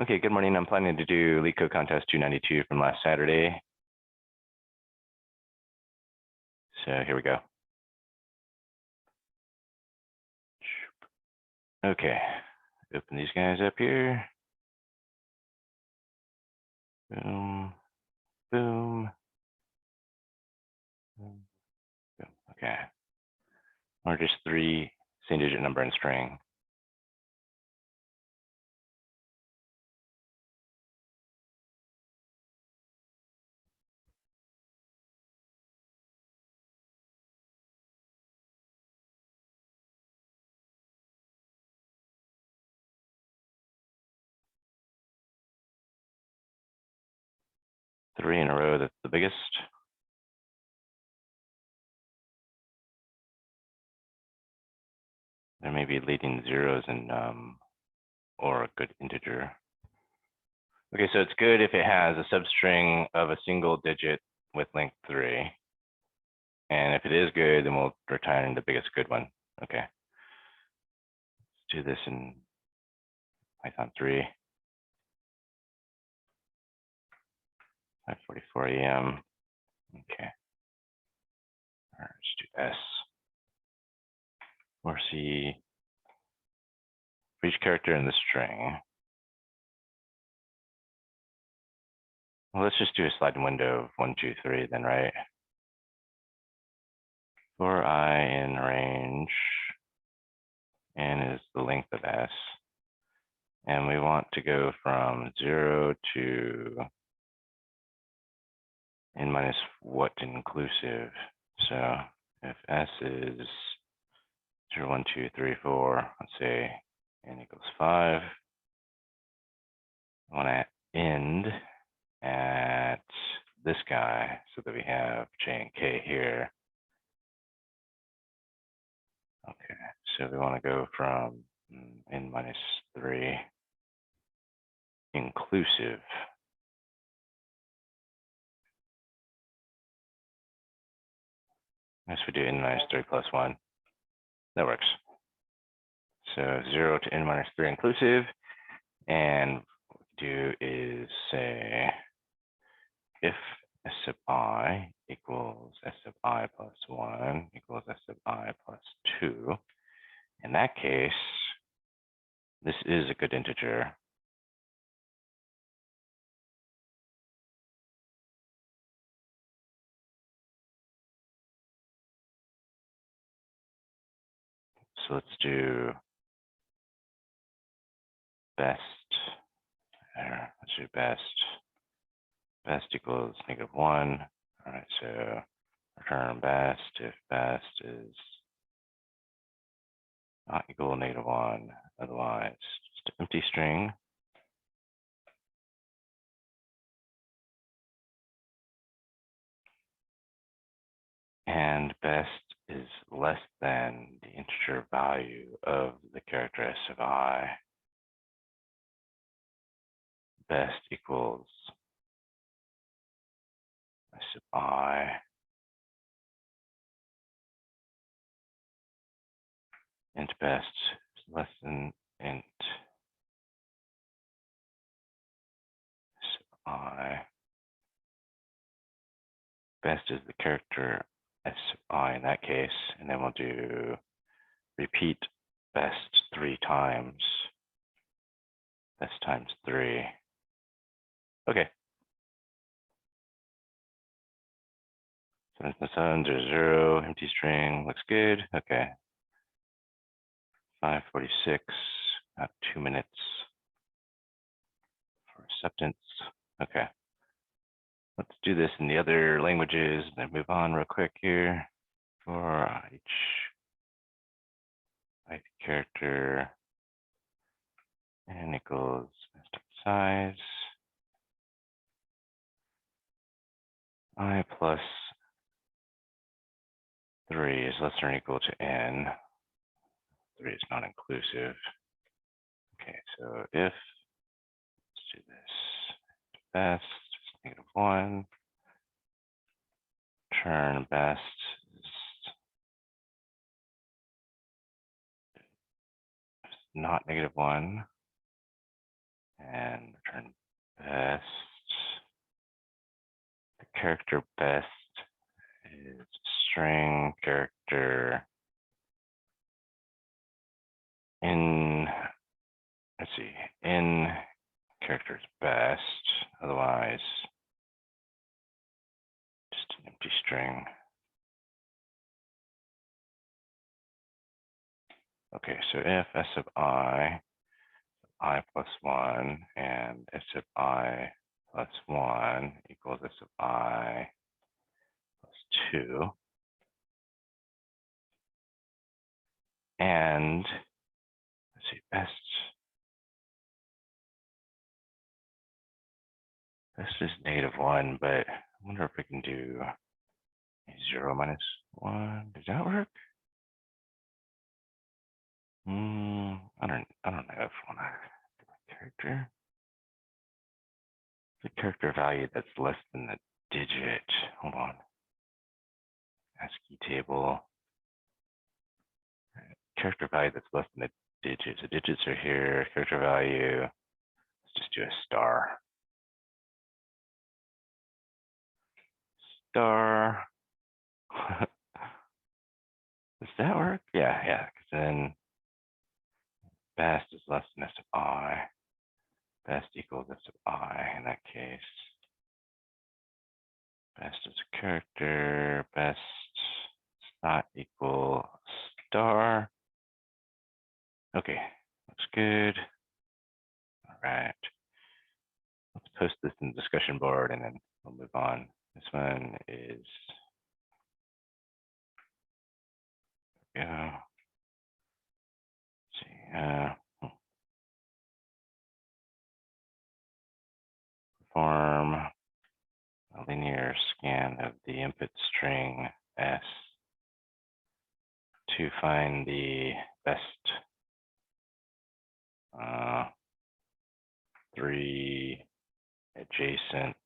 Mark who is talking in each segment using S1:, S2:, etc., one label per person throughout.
S1: Okay, good morning. I'm planning to do LeetCode contest 292 from last Saturday. So here we go. Okay, open these guys up here. Boom, boom, boom. Okay, or just 3 same-digit number and string. Three in a row, that's the biggest. There may be leading zeros and or a good integer. Okay, so it's good if it has a substring of a single digit with length 3. And if it is good, then we'll return the biggest good one. Okay. Let's do this in Python 3. 5:44 a.m. Okay. All right, let's do S. Or C for each character in the string. Well, let's just do a sliding window of 1, 2, 3 then, right? For I in range, N is the length of S. And we want to go from 0 to n minus what inclusive. So if S is 0, 1, 2, 3, 4, let's say n equals 5. I want to end at this guy so that we have J and K here. Okay, so we want to go from n minus 3 inclusive. As we do n minus 3 plus 1. That works. So 0 to n minus 3 inclusive. And what we do is say if S sub I equals S sub I plus 1 equals S sub I plus 2. In that case, this is a good integer. So let's do best. Let's do best. Best equals -1. All right, so return best if best is not equal to -1. Otherwise, just an empty string. And best is less than the integer value of the character S of I. Best equals S of I. Int best is less than int S of I. Best is the character S of I in that case, and then we'll do repeat best 3 times. Best times 3. Okay. 7 plus 7, there's 0, empty string, looks good. Okay. 5:46, about 2 minutes for acceptance. Okay. Let's do this in the other languages and then move on real quick here. For each character, n equals size I plus 3 is less than or equal to n. 3 is not inclusive. Okay, so if, let's do this, best is -1, turn best is not -1, and best. The character best is string character in, let's see, in characters best, otherwise just an empty string. Okay, so if s of I plus 1, and s of I plus 1 equals s of I plus 2, and let's see, best is -1, but I wonder if we can do 0 minus 1. Does that work? I don't know if I want to character. The character value that's less than the digit. Hold on. ASCII table. Character value that's less than the digits. The digits are here. Character value. Let's just do a star. Star. Does that work? Yeah. Because then best is less than s of I. Best equals s of I in that case. Best is a character. Best is not equal star. Okay, looks good. All right. Let's post this in the discussion board and then we'll move on. This one is, let's see, perform a linear scan of the input string S to find the best 3 adjacent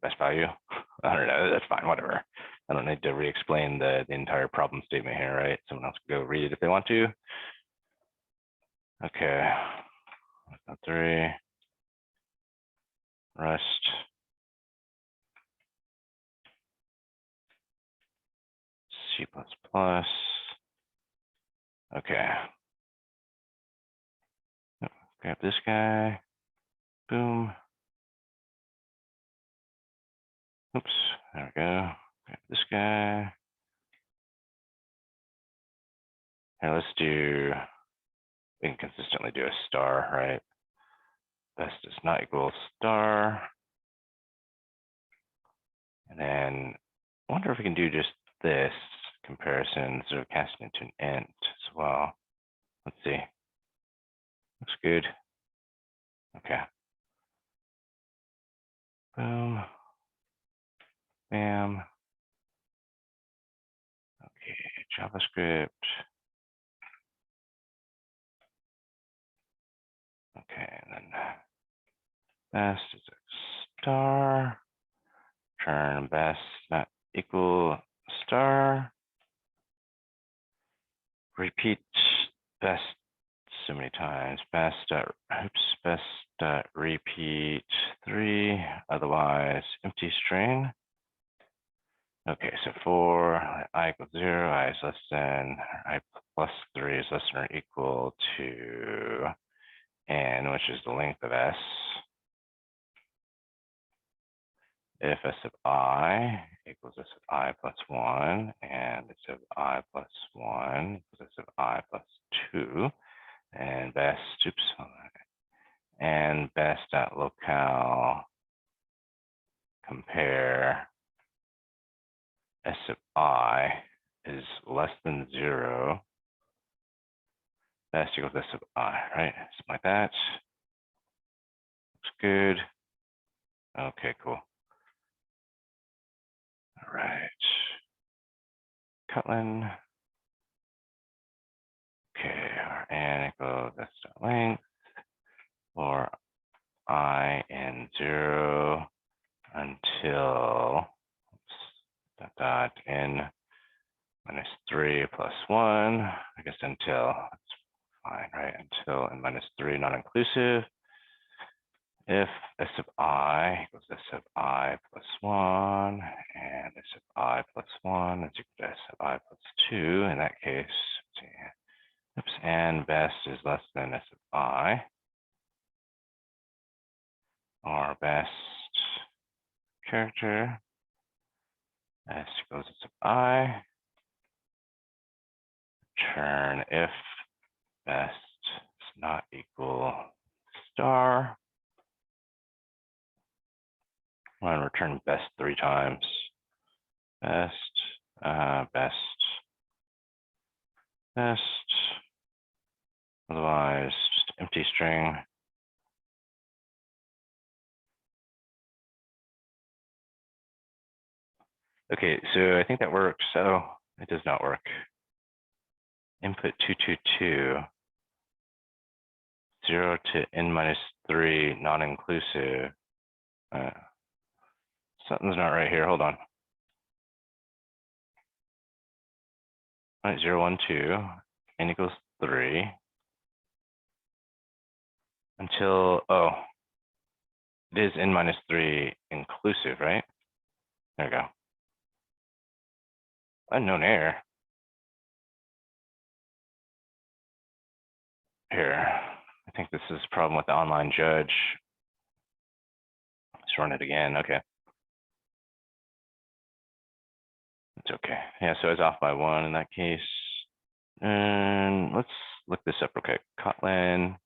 S1: best value. I don't know. That's fine. Whatever. I don't need to re-explain the entire problem statement here, right? Someone else can go read it if they want to. Okay. 3. Rest. C++. Okay. Grab this guy. Boom. Oops. There we go. Grab this guy. Here, let's do, we can consistently do a star, right? Best is not equal star. And then I wonder if we can do just this comparison instead of casting into an int as well. Let's see. Looks good. Okay. Boom. Bam. Okay, JavaScript. Okay, and then best is a star. Turn best not equal star. Repeat best so many times. Best repeat 3, otherwise empty string. Okay, so for I equals 0, I is less than, I plus 3 is less than or equal to n, which is the length of s. If s of I equals s of I plus 1, and s of I plus 1 equals s of I plus 2, and best, and best.locale compare s of I is less than 0, best equals s of I, right? Something like that. Looks good. Okay, cool. All right. Kotlin. Okay, and equals s.length for I in 0 until, dot n minus 3 plus 1, I guess until, that's fine, right? Until n minus 3 non-inclusive. If s of I equals s of I plus 1 and s of I plus 1 is equal to s of I plus 2, in that case, let's see, oops, and best is less than s of I, or best character s equals s of I, return if best is not equal star. I'm going to return best 3 times. Best, best, best. Otherwise, just empty string. Okay, so I think that works. So it does not work. Input 222, 0 to n minus 3, non-inclusive. Something's not right here. Hold on. 0, 1, 2, n equals 3. Until, oh, it is n minus 3 inclusive, right? There we go. Unknown error. Here, I think this is a problem with the online judge. Let's run it again. Okay. It's okay. Yeah, so it's off by 1 in that case. And let's look this up real quick. Kotlin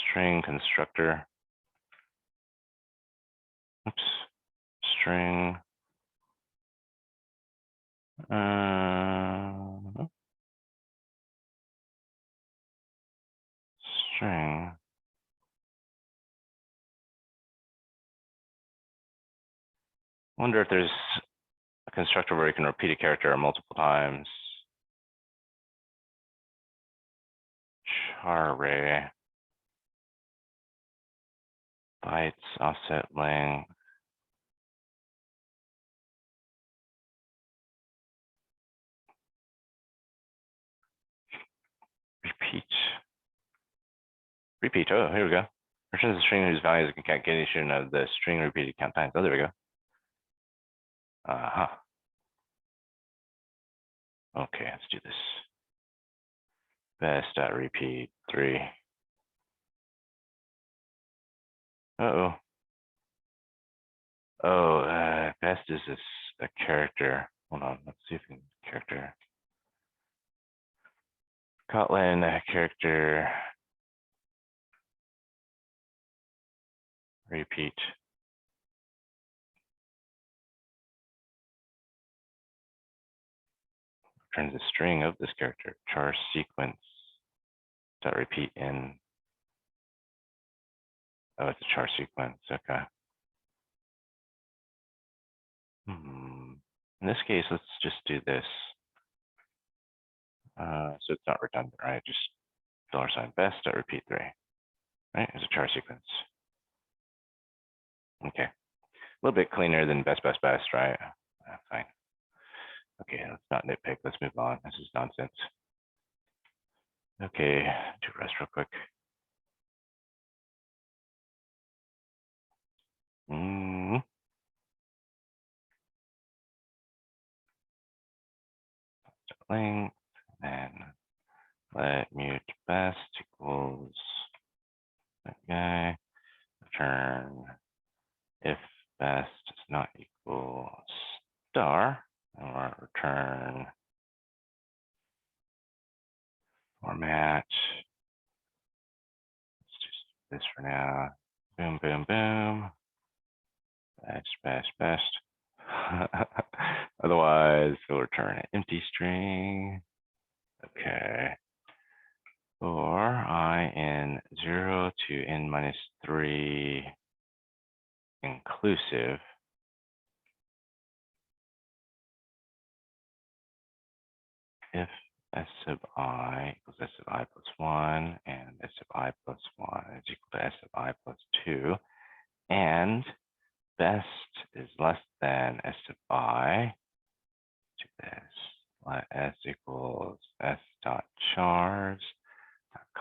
S1: string constructor. Oops. String. String. Wonder if there's a constructor where you can repeat a character multiple times. Char array. Bytes, offset length. Repeat. Oh, here we go. Returns a string whose value is a concatenation of the string repeated count times. Oh, there we go. Okay, let's do this. Best.repeat 3. Uh-oh. Oh, best is this a character. Hold on, let's see if we can character. Kotlin character repeat. Returns a string of this character. Char sequence dot repeat in. Oh, it's a char sequence. Okay. In this case, let's just do this. So it's not redundant, right? Just $sign best dot repeat 3. Right? It's a char sequence. Okay. A little bit cleaner than best, right? Fine. Okay, let's not nitpick. Let's move on. This is nonsense. Okay, do rest real quick. Length, and let mute best equals that guy. Return if best does not equal star, or return format. Let's just do this for now. Boom, boom, boom. Best. Otherwise, we'll return an empty string. Okay. For I in 0 to n minus 3 inclusive. If s of I equals s of I plus 1 and s of I plus 1 is equal to s of I plus 2, and best is less than s sub I. Do this. Let s equals s dot chars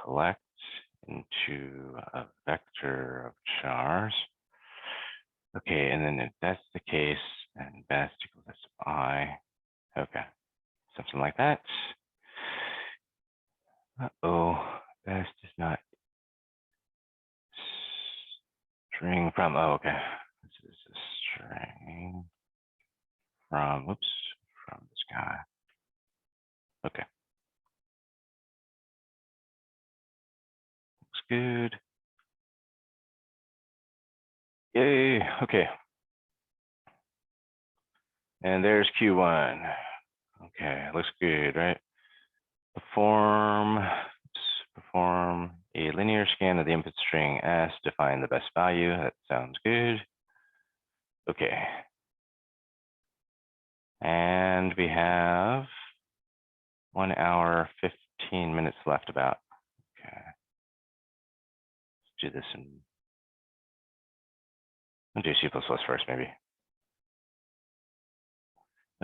S1: collect into a vector of chars. Okay, and then if that's the case, then best equals s sub I. Okay, something like that. Uh-oh, best is not string from, oh, okay. This is a string from, whoops, from this guy. Okay. Looks good. Yay, okay. And there's Q1. Okay, looks good, right? Perform a linear scan of the input string S to find the best value. That sounds good. Okay. And we have 1 hour, 15 minutes left about. Okay. Let's do this in, I'll do C++ first, maybe.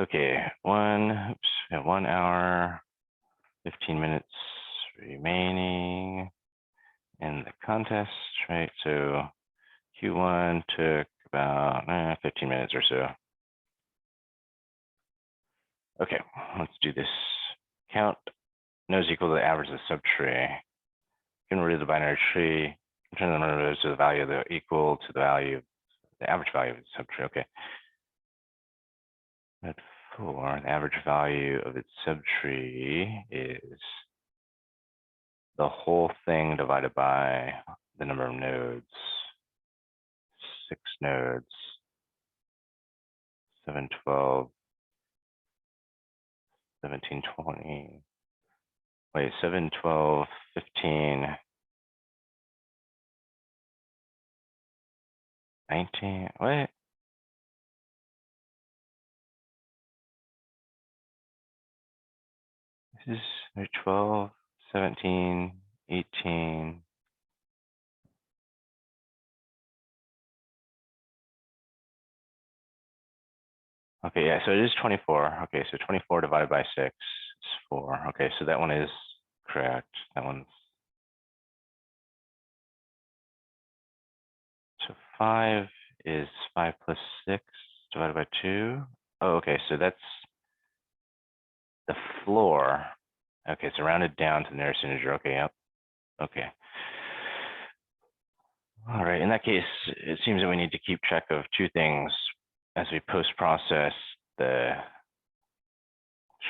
S1: Okay, 1 hour, 15 minutes remaining in the contest, right? So Q1 took about 15 minutes or so. Okay, let's do this. Count nodes equal to the average of the subtree. Get rid of the binary tree. Turn the number of nodes to the value of the equal to the value, the average value of the subtree. Okay. But for the average value of its subtree is the whole thing divided by the number of nodes. 6 nodes. 7, 12, 17, 20. Wait, 7, 12, 15, 19. What? This is 12, 17, 18. Okay, yeah, so it is 24. Okay, so 24 divided by 6 is 4. Okay, so that one is correct. That one's. So 5 is 5 plus 6 divided by 2. Oh, okay, so that's the floor. Okay, it's rounded down to the nearest integer. Okay, yep. Okay. All right, in that case, it seems that we need to keep track of 2 things as we post-process the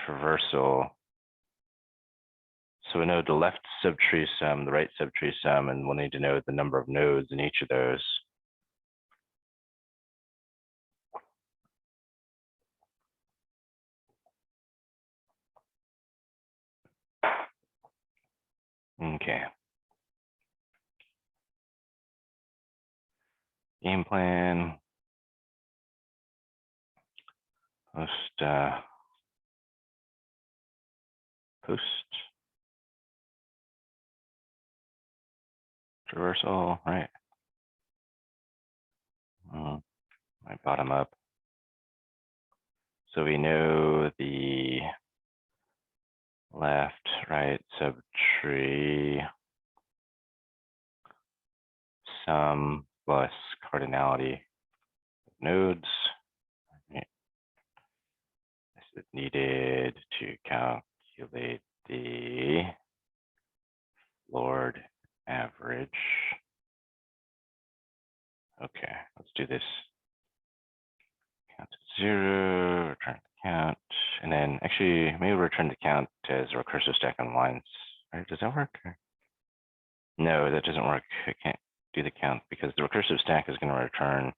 S1: traversal. So we know the left subtree sum, the right subtree sum, and we'll need to know the number of nodes in each of those. Okay. Game plan. Post traversal, right? My bottom up. So we know the left, right subtree sum plus cardinality of nodes. Right. This is needed to calculate the floored average. Okay, let's do this. Count to 0, return the count, and then actually maybe return the count as a recursive stack on lines. Right? Does that work? No, that doesn't work. I can't do the count because the recursive stack is going to return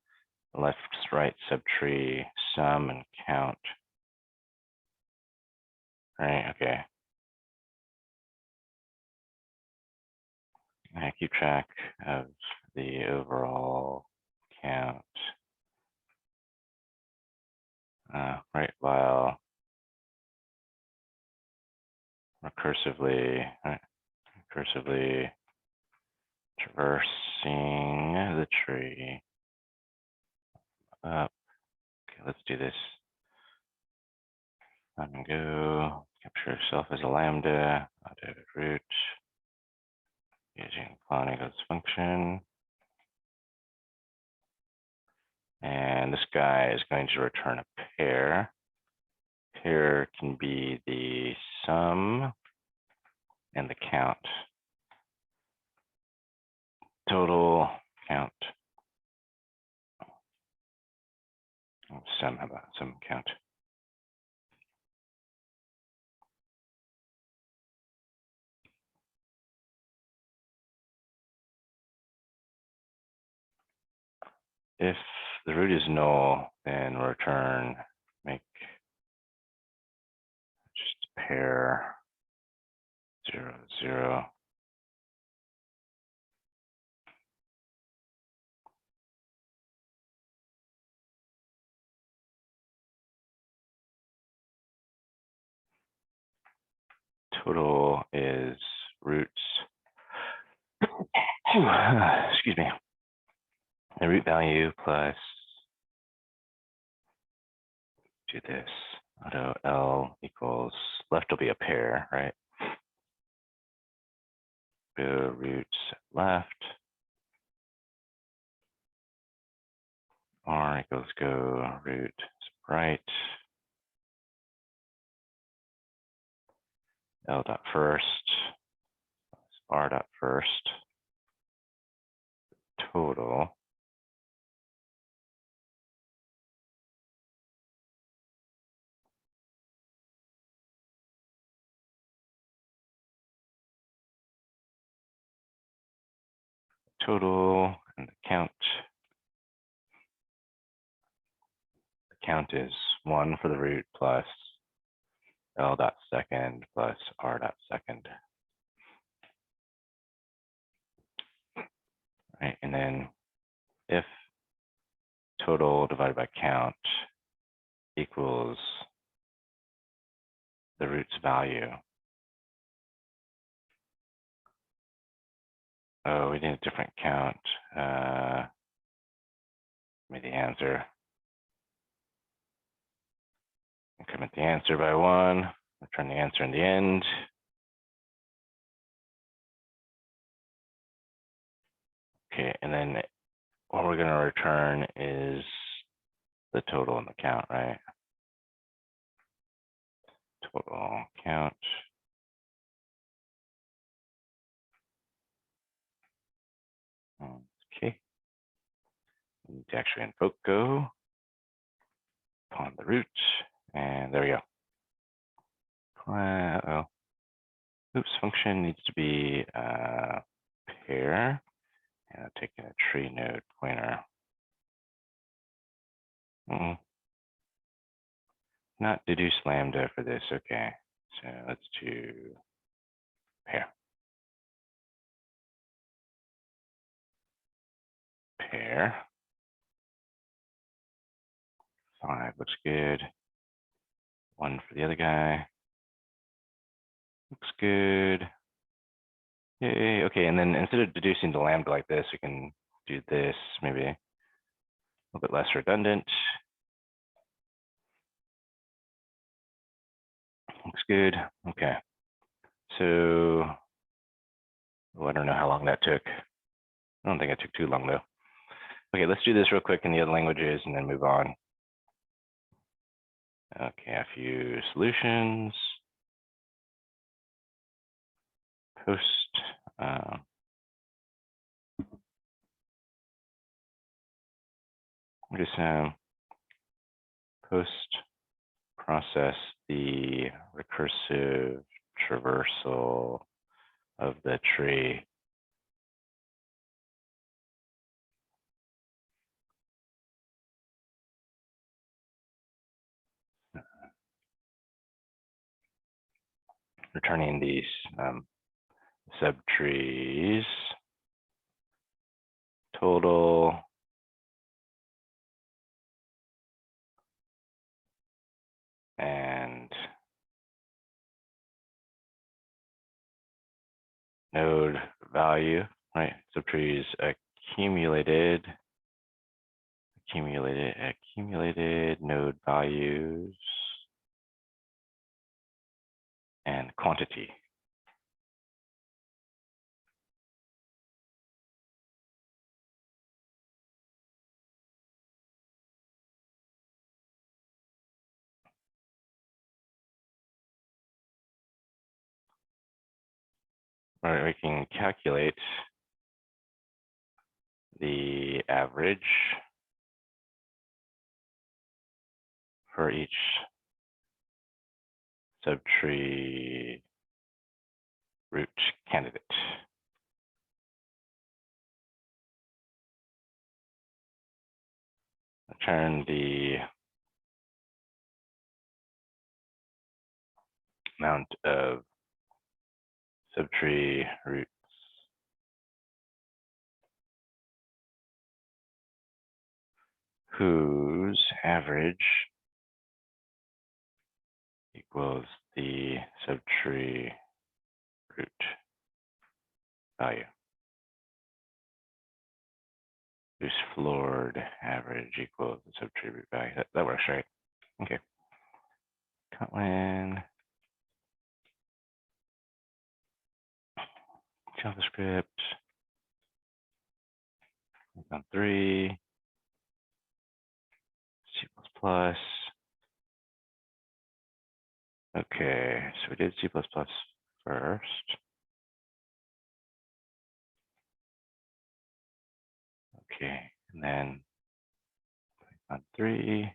S1: left, right subtree, sum, and count. Right, okay. I keep track of the overall count. Right, while recursively traversing the tree up. Okay, let's do this. Go capture self as a lambda, auto root using cloning equals function. And this guy is going to return a pair. Pair can be the sum and the count. Total count. Sum, how about sum count? If the root is null, then return make just pair 0, 0. Total is roots. Excuse me. The root value plus do this. Auto L equals left will be a pair, right? Go roots left. R equals go root right. L dot first. R dot first. Total. Total and the count. The count is 1 for the root plus L dot second plus R dot second. Right, and then if total divided by count equals the root's value. Oh, we need a different count. Give me the answer. Increment the answer by 1. Return the answer in the end. Okay, and then what we're going to return is the total and the count, right? Total count. Okay. We need to actually invoke go upon the root, and there we go. Oops, function needs to be pair, and I'm taking a tree node pointer. Not deduce lambda for this. Okay, so let's do pair. Pair. 5 looks good. 1 for the other guy. Looks good. Yay. Okay, and then instead of deducing the lambda like this, we can do this, maybe a little bit less redundant. Looks good. Okay. So, I don't know how long that took. I don't think it took too long though. Okay, let's do this real quick in the other languages and then move on. Okay, a few solutions. Post. Just post process the recursive traversal of the tree. Returning these subtrees, total, and node value, right? Subtrees accumulated accumulated node values and quantity. All right, we can calculate the average for each subtree root candidate. Return the amount of subtree roots whose average equals the subtree root value. Whose floored average equals the subtree root value. That works, right? Okay. Kotlin, JavaScript, Python 3, C++. Okay, so we did C++ first. Okay, and then Python 3.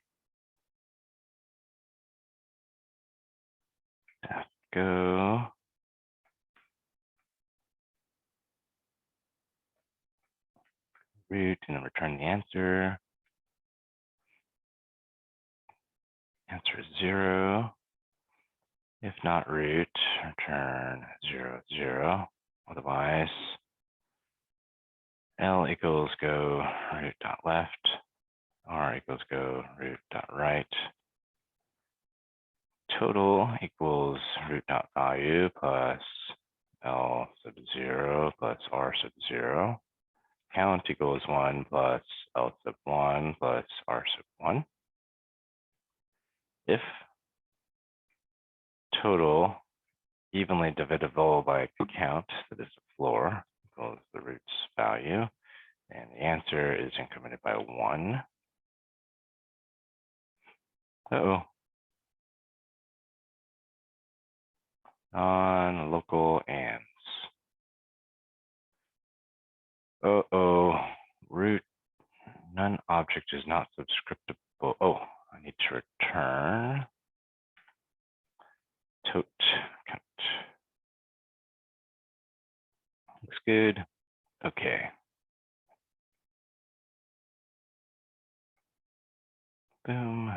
S1: Go. Root and then return the answer. Answer is 0. If not root, return 0, 0. Otherwise, L equals go root dot left, R equals go root dot right. Total equals root dot value plus L sub 0 plus R sub 0. Count equals 1 plus L sub 1 plus R sub 1. If total evenly divisible by count, that is the floor, equals the root's value, and the answer is incremented by 1. Uh-oh. Non-local ands. Uh-oh. Root none object is not subscriptable. Oh, I need to return tote count. Looks good. Okay. Boom.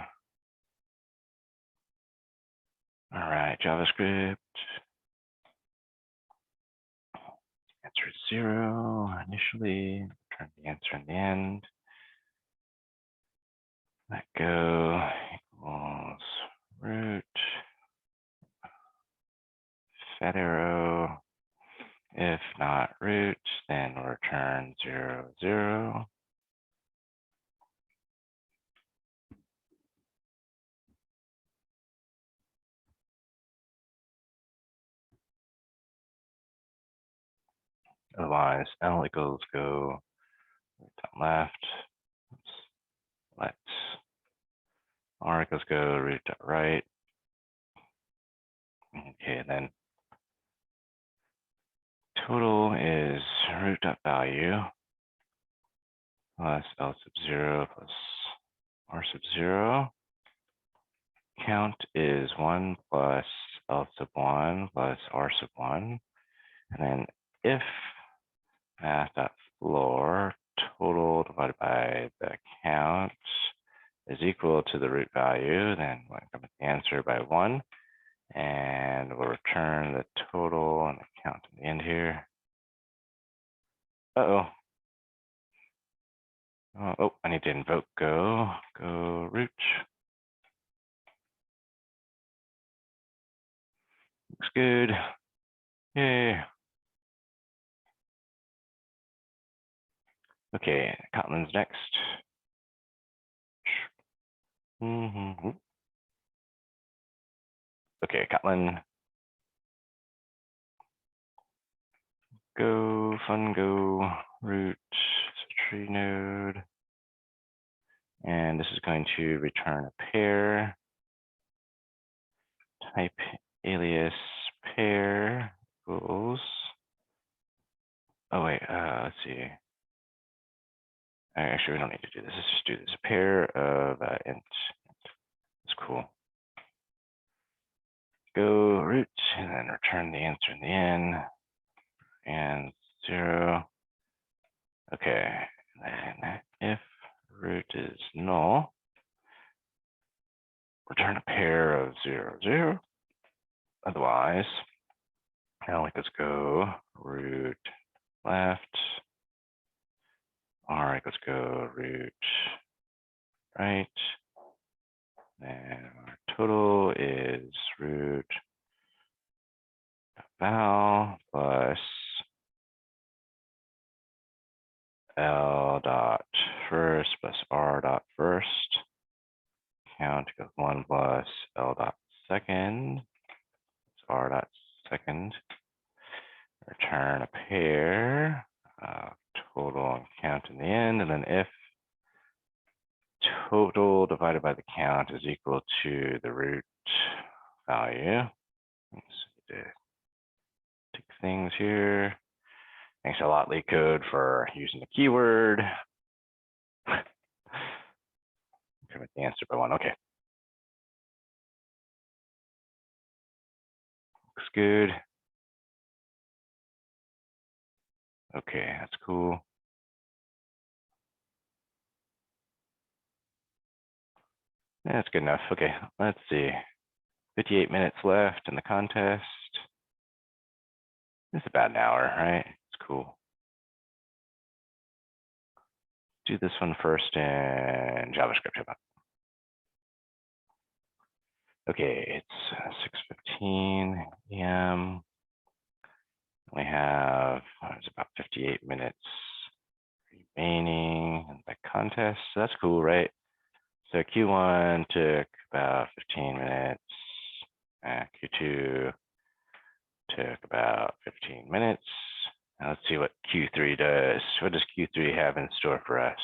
S1: All right, JavaScript. Answer is 0 initially. Return the answer in the end. Let go equals root. Fat arrow. If not root, then we'll return 0, 0. Otherwise, L equals go root dot left. Let's R equals go root dot right. Okay, then total is root dot value plus L sub 0 plus R sub 0. Count is 1 plus L sub 1 plus R sub 1. And then if math.floor total divided by the count is equal to the root value, then we'll increment the answer by 1. And we'll return the total and the count in the end here. Uh-oh. Oh, I need to invoke go root. Looks good. Yay. Okay, Kotlin's next. Okay, Kotlin. Go, fun go, root, tree node. And this is going to return a pair. Type alias pair equals. Oh wait, let's see. Actually, we don't need to do this. Let's just do this. A pair of int. It's cool. Go root and then return the answer in the end. And 0. Okay. And then if root is null, return a pair of 0, 0. Otherwise, now let's go root left. All right, let's go root right. And our total is root val plus L dot first plus R dot first. Count goes 1 plus L dot second. It's R dot second. Return a pair. Total and count in the end, and then if total divided by the count is equal to the root value. Let's take things here. Thanks a lot, LeetCode, for using the keyword. Increment the answer by 1. Okay. Looks good. Okay, that's cool. That's good enough. Okay, let's see. 58 minutes left in the contest. It's about an hour, right? It's cool. Do this one first in JavaScript. How about? Okay, it's 6:15 a.m. We have it's about 58 minutes remaining in the contest. So that's cool, right? So Q1 took about 15 minutes. Q2 took about 15 minutes. Now let's see what Q3 does. What does Q3 have in store for us?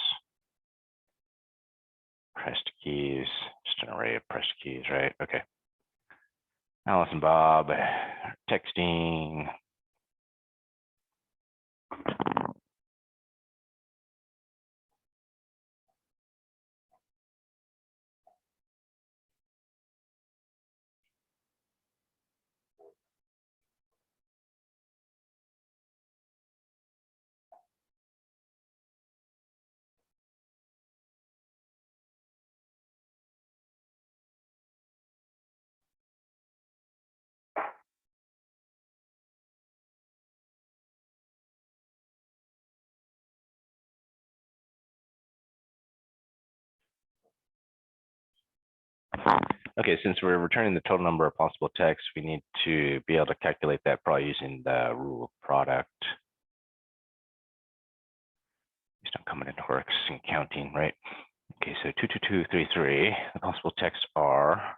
S1: Pressed keys, just an array of pressed keys, right? Okay. Alice and Bob texting. Okay, since we're returning the total number of possible texts, we need to be able to calculate that probably using the rule of product. It's not coming into works and counting, right? Okay, so 22233, the possible texts are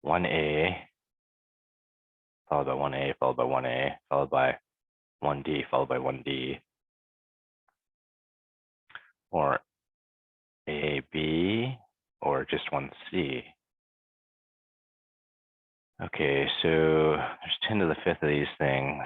S1: 1A, followed by 1A, followed by 1A, followed by 1D, followed by 1D, or AB, or just 1C. Okay, so there's 10 to the 5th of these things.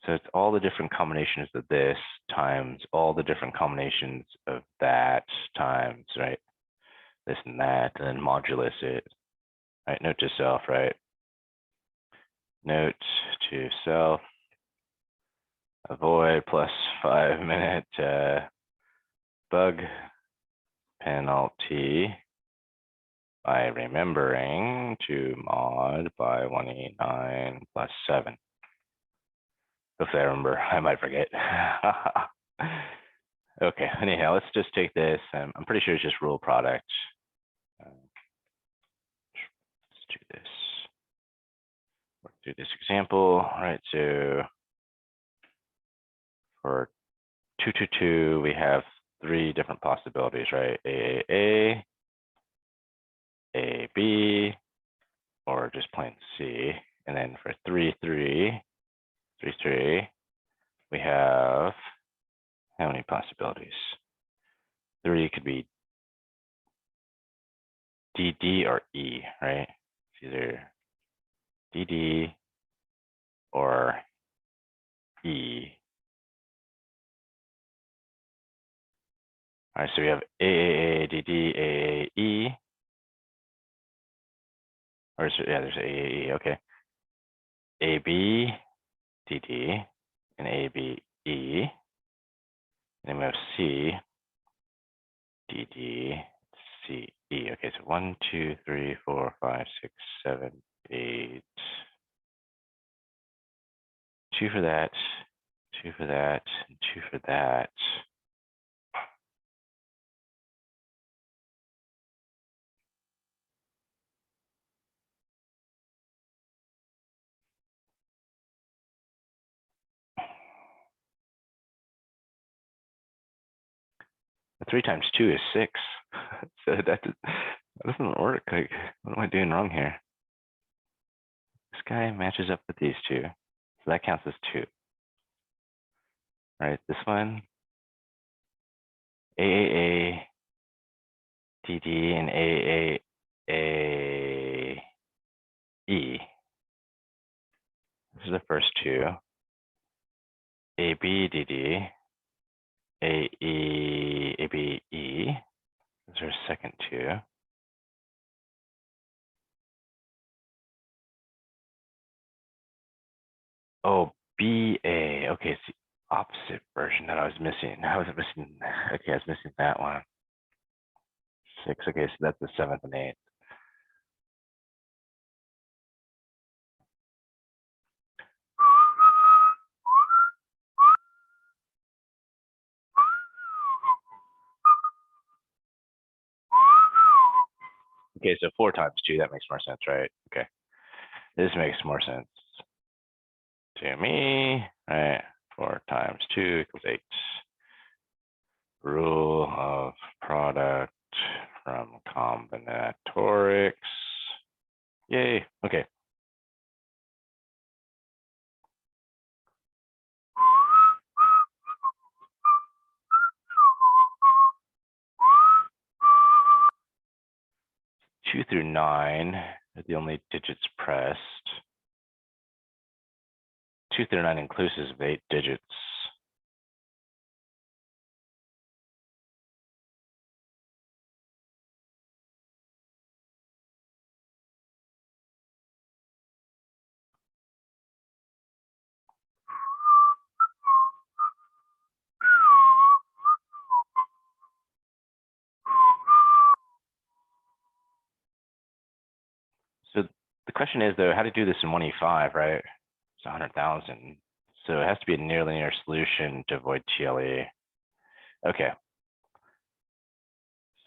S1: So it's all the different combinations of this times all the different combinations of that times, right? This and that, and then modulus it. Right, note to self, right? Note to self, avoid plus 5-minute bug penalty by remembering to mod by 189 plus 7. If I remember, I might forget. Okay, anyhow, let's just take this. I'm pretty sure it's just rule product. Let's do this. Work through this example. All right, so for 222, we have 3 different possibilities, right? AAA, AB, or just plain C. And then for 33, we have how many possibilities? 3 could be DD or E, right? It's either DD or E. All right, so we have AAA, DD, AAE. Or yeah, there's AAE, okay. AB, DD, and ABE. And then we have C, DD, CE. Okay, so 1, 2, 3, 4, 5, 6, 7, 8. 2 for that, 2 for that, and 2 for that. The 3 times 2 is 6. So that doesn't work. Like, what am I doing wrong here? This guy matches up with these 2. So that counts as 2. All right, this one, AAA, DD, and AAE. This is the first 2. AB, DD, AE, ABE. Those are second 2. Oh, BA. Okay, it's the opposite version that I was missing. I was missing. Okay, I was missing that one. 6. Okay, so that's the 7th and 8th. Okay, so 4 times 2, that makes more sense, right? Okay, this makes more sense to me, right? 4 times 2 equals 8. Rule of product from combinatorics. Yay, okay. Two through 9 are the only digits pressed. 2 through 9 inclusive of 8 digits. So the question is, though, how to do this in 1E5, right? It's 100,000. So it has to be a near linear solution to avoid TLE. Okay.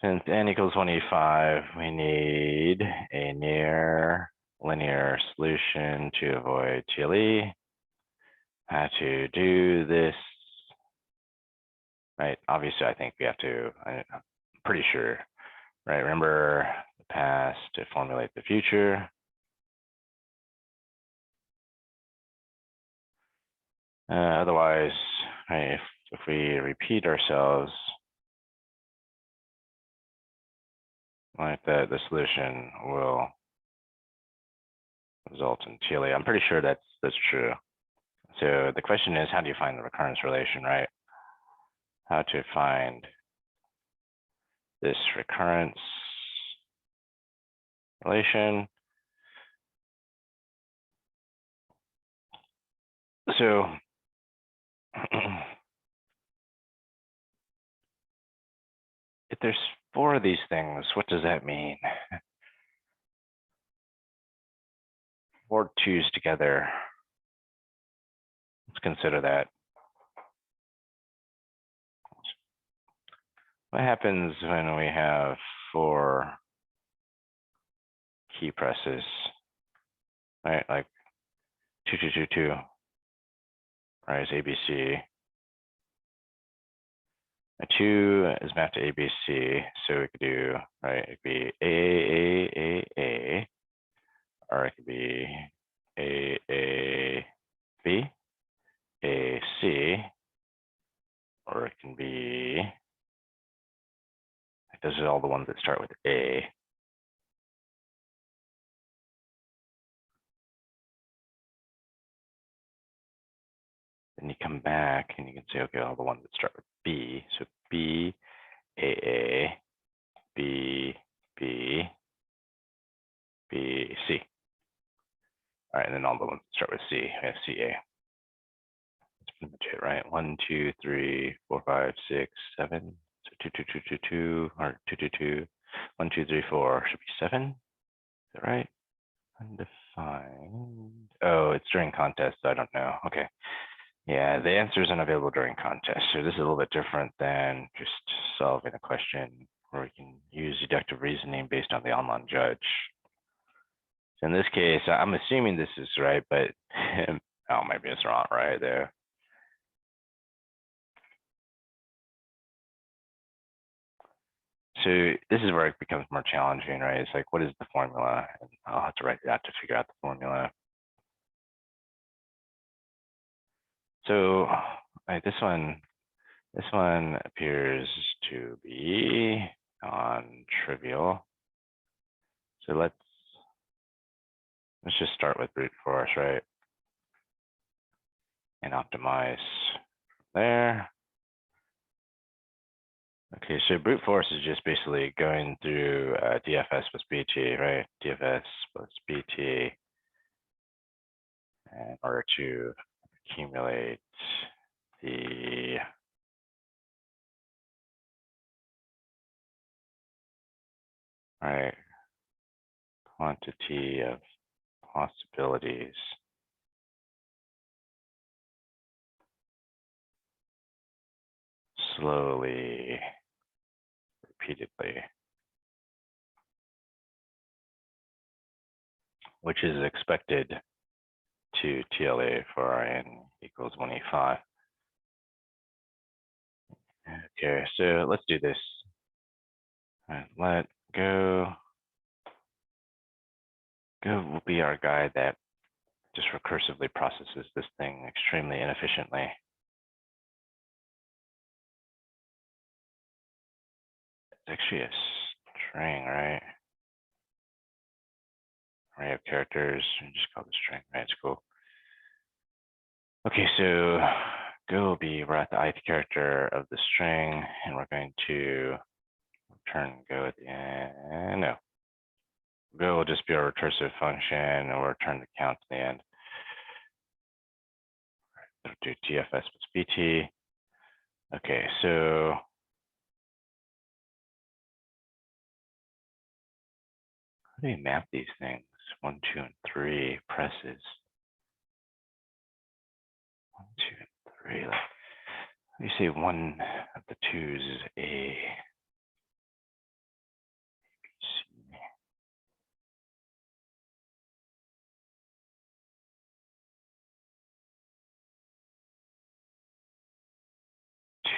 S1: Since n equals 1E5, we need a near linear solution to avoid TLE. How to do this, right? Obviously, I think we have to, I'm pretty sure, right? Remember the past to formulate the future. Otherwise, right, if we repeat ourselves, like that, the solution will result in TLE. I'm pretty sure that's true. So the question is, how do you find the recurrence relation, right? How to find this recurrence relation. So if there's 4 of these things, what does that mean? 4 2s together. Let's consider that. what happens when we have 4 key presses, right? Like 2222, right, is ABC. A 2 is mapped to ABC, so we could do, right, it could be A, or it could be A, B, A, C, or it can be, those are all the ones that start with A. Then you come back and you can say, okay, all the ones that start with B. So B, A, B, B, B, C. All right, and then all the ones that start with C. We have CA. That's pretty much it, right? 1, 2, 3, 4, 5, 6, 7. So 2, 2, 2, 2, 2, or 2, 2, 2. 1, 2, 3, 4 should be 7. Is that right? Undefined. Oh, it's during contest. So I don't know. Okay. Yeah, the answer is unavailable during contest. So this is a little bit different than just solving a question where we can use deductive reasoning based on the online judge. So in this case, I'm assuming this is right, but oh, maybe it's wrong right there. So this is where it becomes more challenging, right? It's like, what is the formula? And I'll have to write that to figure out the formula. So this one appears to be non-trivial. So let's just start with brute force, right? And optimize there. Okay, so brute force is just basically going through DFS plus BT, right? DFS plus BT in order to accumulate the quantity of possibilities slowly, repeatedly, which is expected to TLA for n equals 185. Okay, so let's do this. Let go will be our guy that just recursively processes this thing extremely inefficiently. It's actually a string, right? Array of characters, and just call it string, right? It's cool. Okay, so go will be, we're at the ith character of the string, and we're going to return go at the end. No, go will just be a recursive function, and we'll return the count to the end. So do TFS plus BT. Okay, so how do you map these things? 1, 2, and 3 presses. 1, 2, and 3. Let me say one of the twos is A, B, C. 2.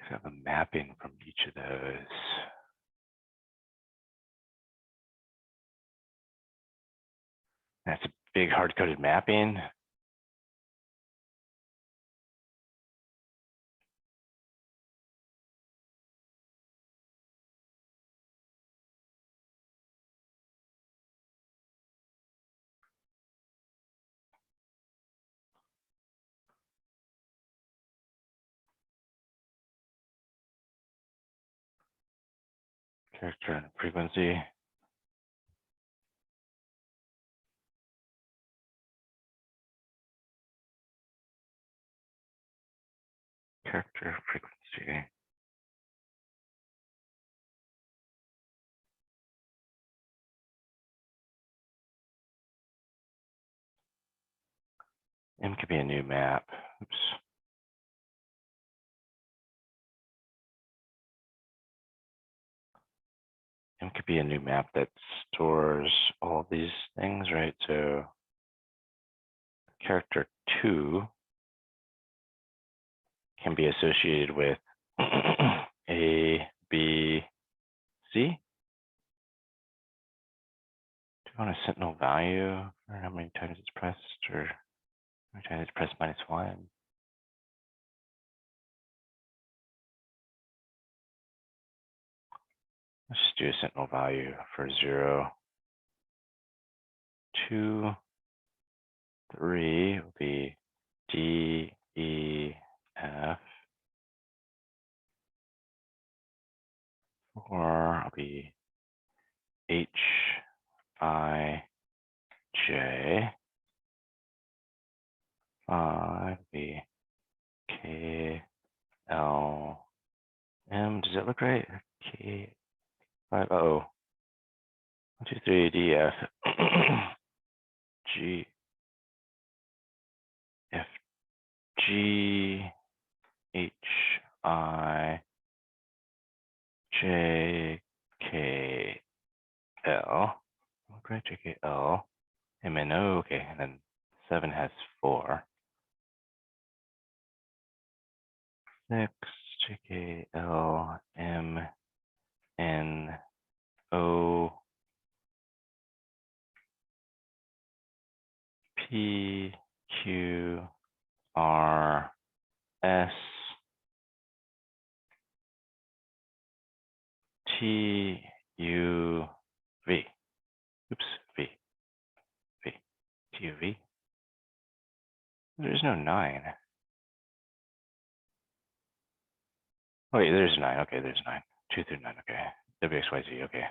S1: Have a mapping from each of those. That's a big hard-coded mapping. Character and frequency. Character frequency. M could be a new map. Oops. M could be a new map that stores all these things, right? So character 2 can be associated with A, B, C. Do you want a sentinel value or how many times it's pressed, or how many times it's pressed -1? Let's just do a sentinel value for 0, 2, 3 will be D, E, F. 4 will be H, I, J. 5 will be K, L, M. Does that look right? K, 5, oh. 1, 2, 3, D, F, G, F, G, H, I, J, K, L. Look right, J, K, L, M, N, O. Okay, and then 7 has 4. 6, J, K, L, M, N, O, P, Q, R, S, T, U, V. Oops, V, V, T, U, V. There's no 9. Oh, wait, there's 9. Okay, there's 9. 2 through 9. Okay. W, X, Y, Z. Okay.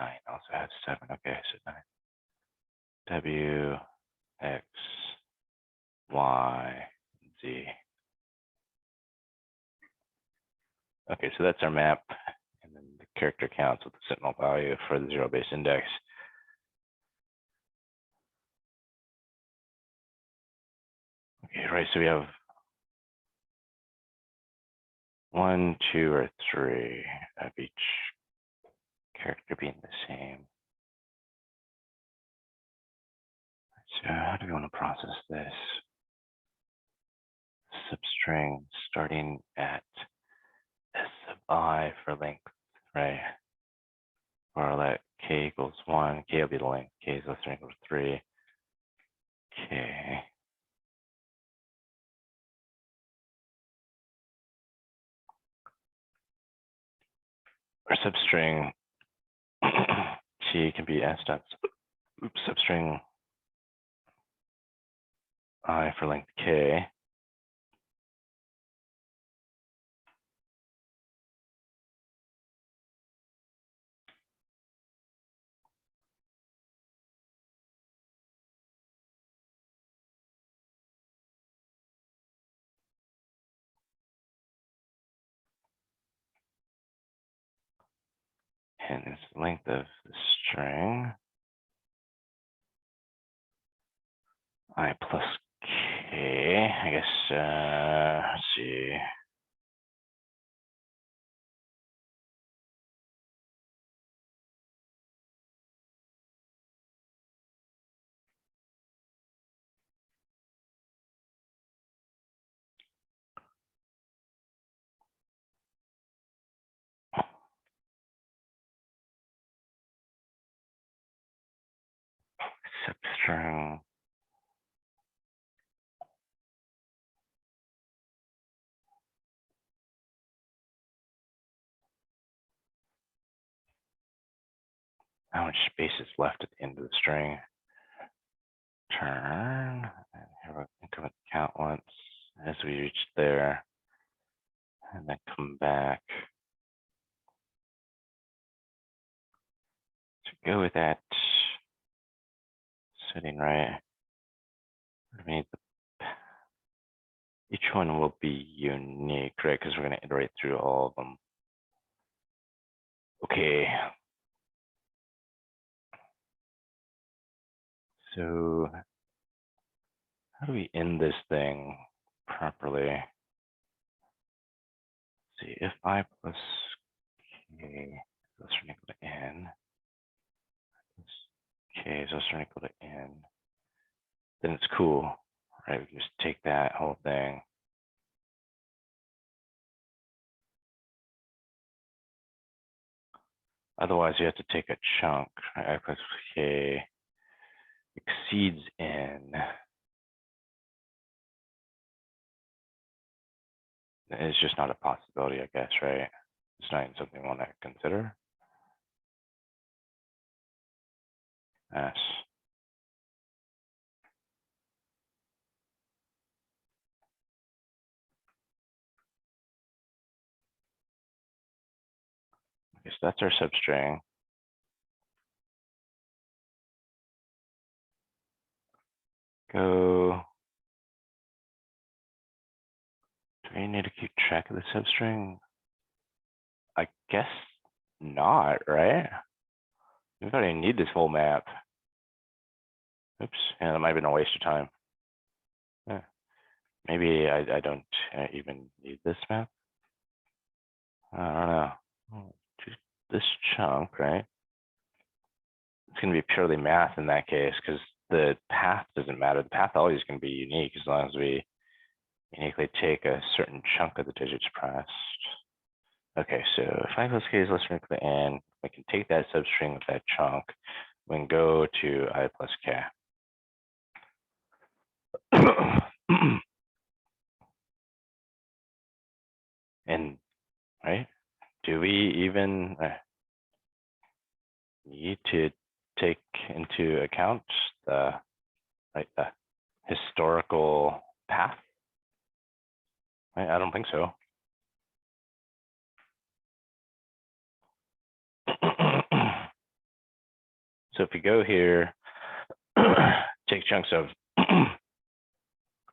S1: 9 also has 7. Okay, so 9. W, X, Y, Z. Okay, so that's our map. And then the character counts with the sentinel value for the zero-based index. Okay, right, so we have 1, 2, or 3 of each character being the same. So how do we want to process this? Substring starting at S sub I for length, right? Or let K equals 1, K will be the length, K is less than or equal to 3, K. Or substring T can be S dot, oops, substring I for length K. And it's the length of the string I plus K. I guess, let's see. Substring how much space is left at the end of the string. Turn and have an increment count once as we reach there, and then come back to go with that setting, right? I mean, each one will be unique, right? Because we're going to iterate through all of them. Okay. So how do we end this thing properly? Let's see, if I plus k is less than or equal to n, plus k is less than or equal to n, then it's cool, right? We can just take that whole thing. Otherwise, you have to take a chunk. Right? I plus k exceeds n. It's just not a possibility, I guess, right? It's not even something we want to consider. Yes. Okay, so that's our substring. Go. Do we need to keep track of the substring? I guess not, right? We don't even need this whole map. Oops, yeah, that might have been a waste of time. Yeah. Maybe I don't even need this map. I don't know. Just this chunk, right? It's going to be purely math in that case because the path doesn't matter. The path always going to be unique as long as we uniquely take a certain chunk of the digits pressed. Okay, so if I plus k is less than or equal to n, we can take that substring with that chunk. We can go to I plus k. And right, do we even need to take into account the the historical path? I don't think so. So if we go here, take chunks of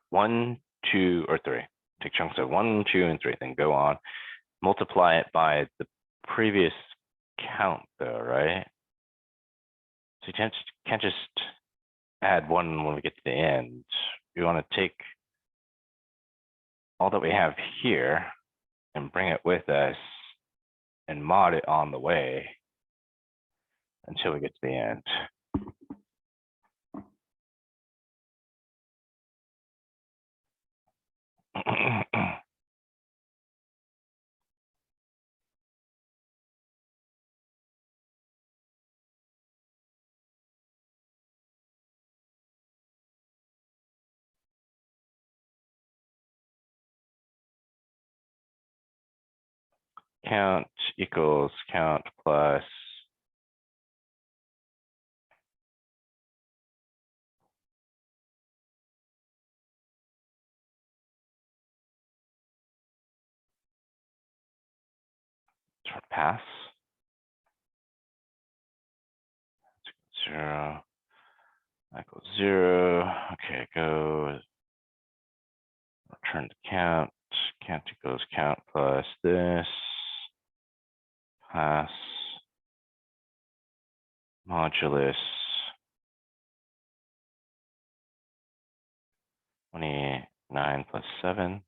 S1: 1, 2, or 3. Take chunks of 1, 2, and 3, then go on. Multiply it by the previous count, though, right? So you can't just add 1 when we get to the end. We want to take all that we have here and bring it with us and mod it on the way until we get to the end. Count equals count plus pass 0 equals 0. Okay, go return to count. Count equals count plus this pass modulus 29 plus 7.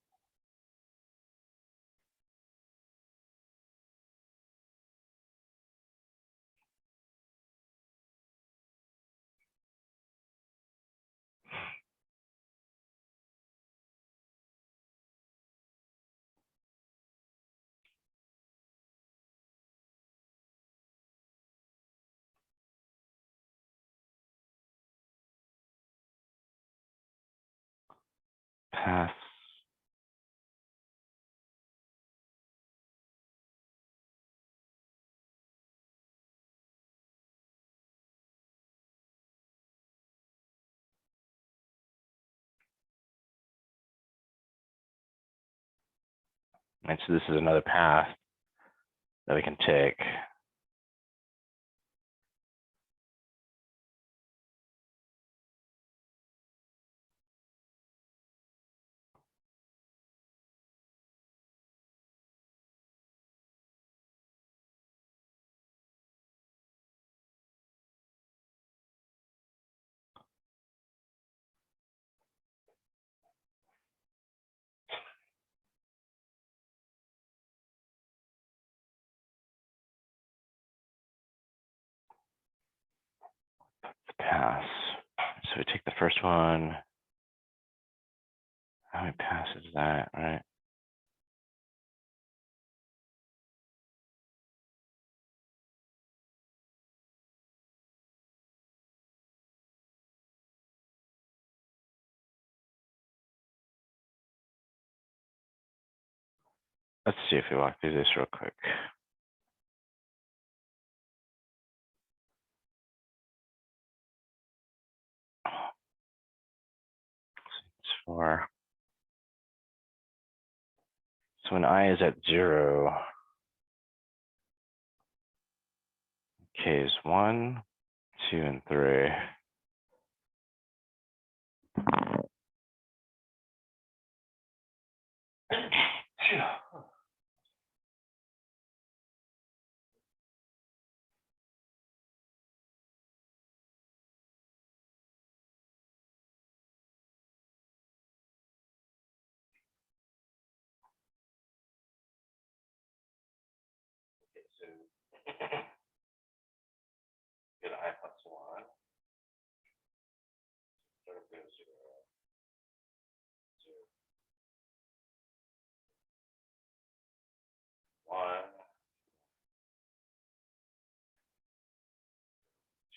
S1: Pass and so this is another path that we can take. pass. So we take the first one. How many passes is that, right? Let's see if we walk through this real quick. It's for, so when I is at 0, K is 1, 2, and 3. Get I plus 1. So it goes 0, 0, 1,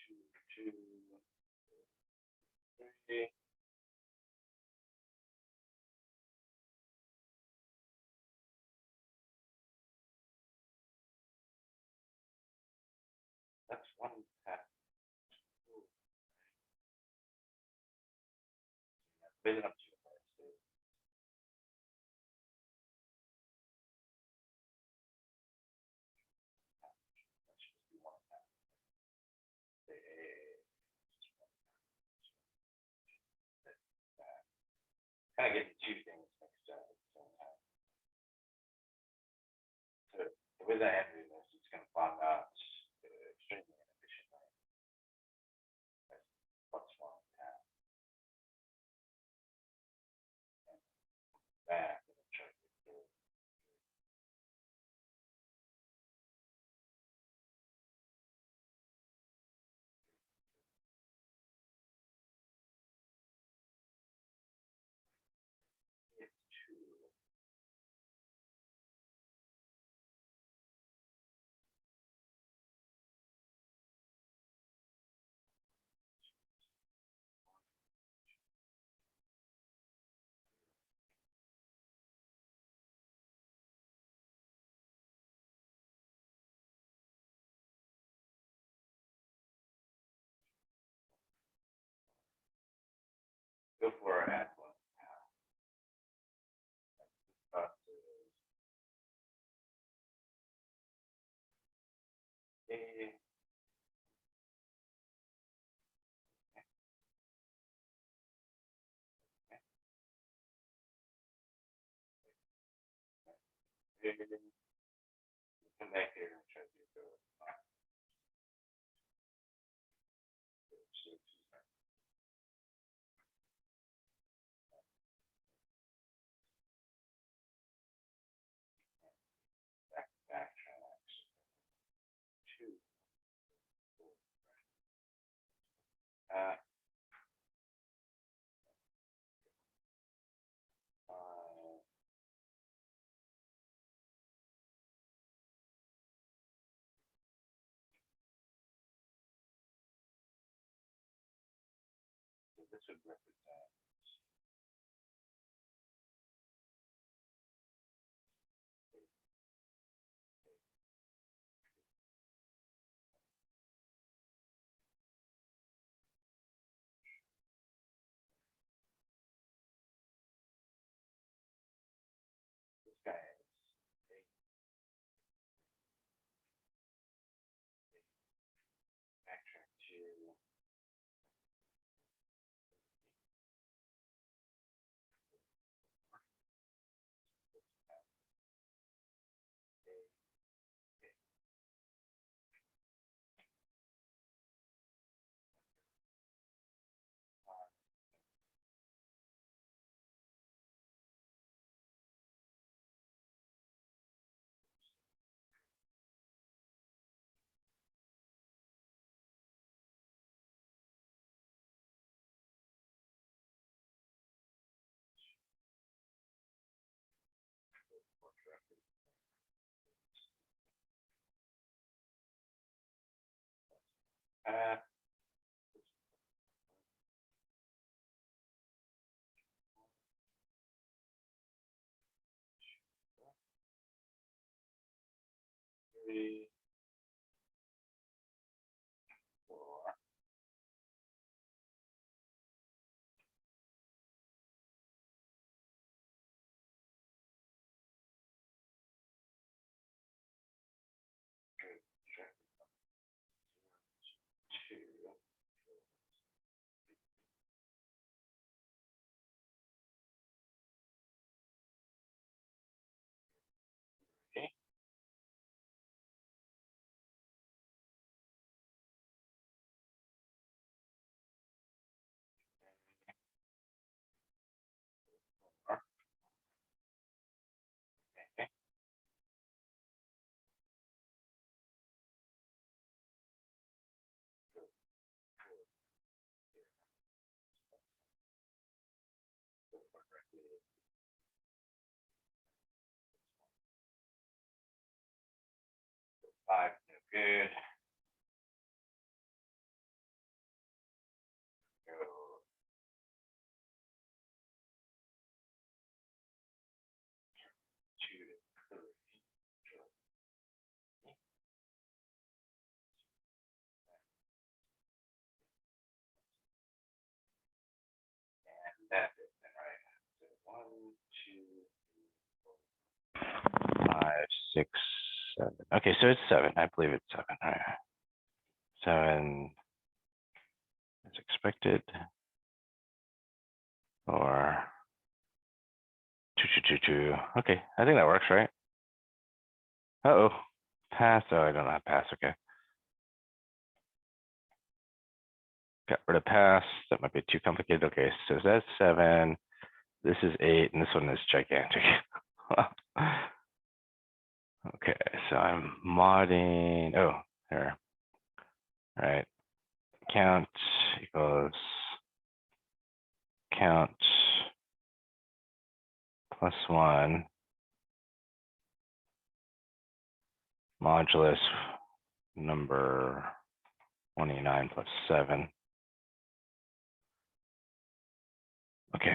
S1: 2, 2, 3. That's one pass. Big enough to kind of getting two things mixed up at the same time. So the way that I am doing this, it's going to farm out extremely inefficiently. Plus 1 pass. Back and try to get through. Go for it. Add 1 pass. A. Come back here and try to go. Backtracks. 2. So this would represent this guy is backtrack to Three, 4. 2. Okay. Okay. 5, no good. Go 2 to 3. And that's it then, right? So 1, 2, 3, 4, 5, 6, 7. Okay, so it's 7. I believe it's 7. All right. 7 as expected. Or 2, 2, 2, 2. Okay, I think that works, right? Uh-oh. Pass. Oh, I don't have pass. Okay. Got rid of pass. That might be too complicated. Okay, so that's 7. This is 8, and this one is gigantic. Okay, so I'm modding. Oh, there. All right. Count equals count plus 1 modulus number 29 plus 7. Okay.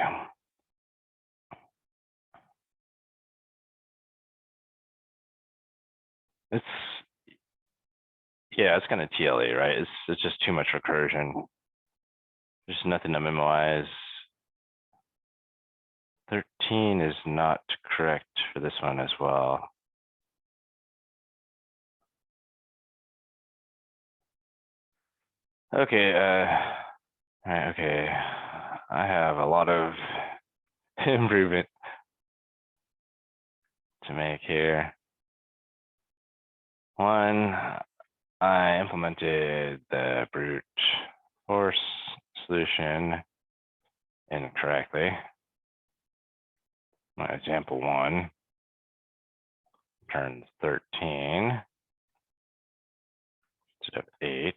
S1: It's, yeah, it's kind of TLE, right? It's just too much recursion. There's nothing to memorize. 13 is not correct for this one as well. Okay, all right, okay. I have a lot of improvement to make here. One, I implemented the brute force solution incorrectly. My example 1 turns 13 instead of 8.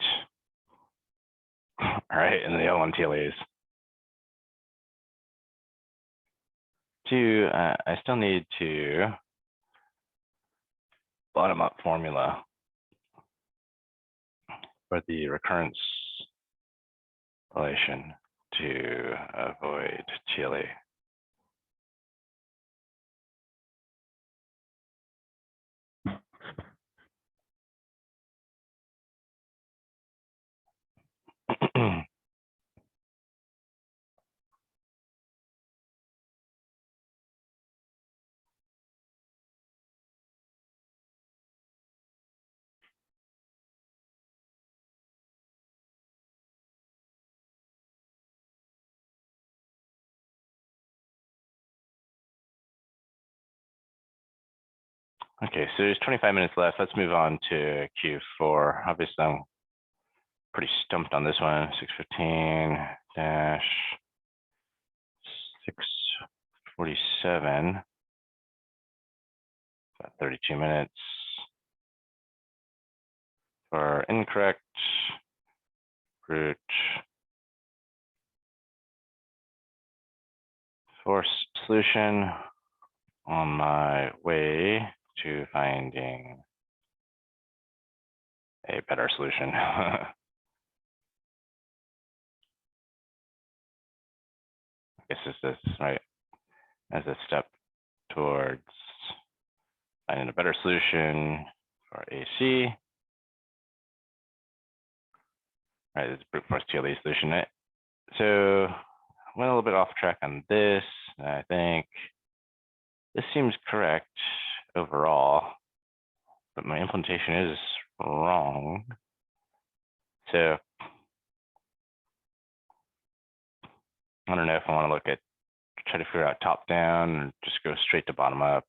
S1: All right, and the other one TLEs. 2, I still need to bottom up formula for the recurrence relation to avoid TLE. Okay, so there's 25 minutes left. Let's move on to Q4. Obviously, I'm pretty stumped on this one. 615 dash 647. About 32 minutes for incorrect brute force solution on my way to finding a better solution. guess is this, right? As a step towards finding a better solution for AC. All right, this is brute force TLE solution. Right? So went a little bit off track on this. I think this seems correct overall, but my implementation is wrong. So I don't know if I want to look at, try to figure out top down or just go straight to bottom up.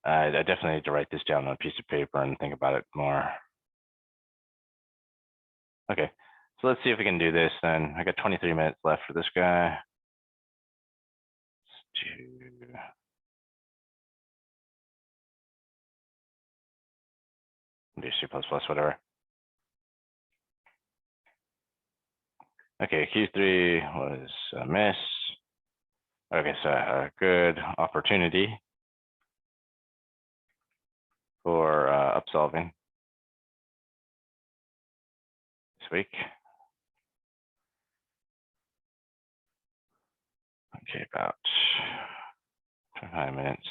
S1: I definitely need to write this down on a piece of paper and think about it more. Okay, so let's see if we can do this then. I got 23 minutes left for this guy. Do C++, whatever. Okay, Q3 was a miss. Okay, so a good opportunity for upsolving this week. Okay, about 25 minutes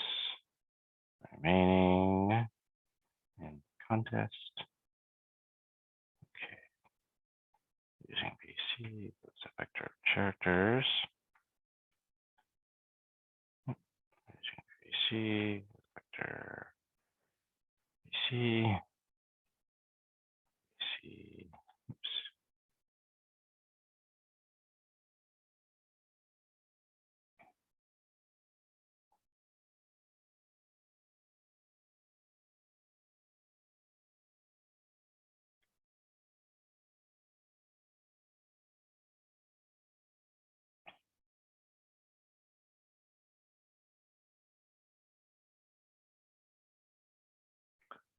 S1: remaining in contest. Okay, using PC, that's a vector of characters. Using PC, vector, PC, PC, oops.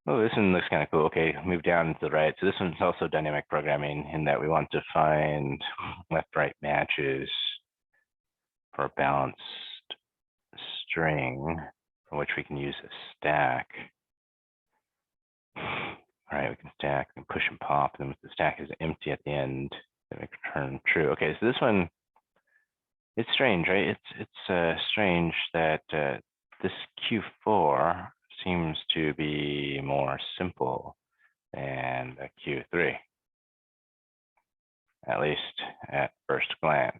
S1: Oh, this one looks kind of cool. Okay, move down to the right. So this one's also dynamic programming in that we want to find left-right matches for a balanced string from which we can use a stack. All right, we can stack and push and pop. And if the stack is empty at the end, then we can return true. Okay, so this one, it's strange, right? It's strange that this Q4 seems to be more simple than the Q3, at least at first glance.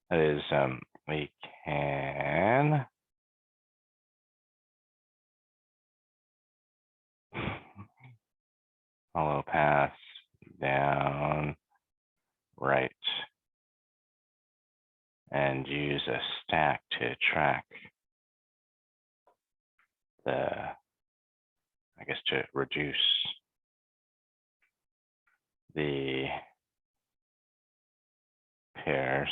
S1: That is, we can follow paths down right and use a stack to track the, I guess, to reduce the pairs.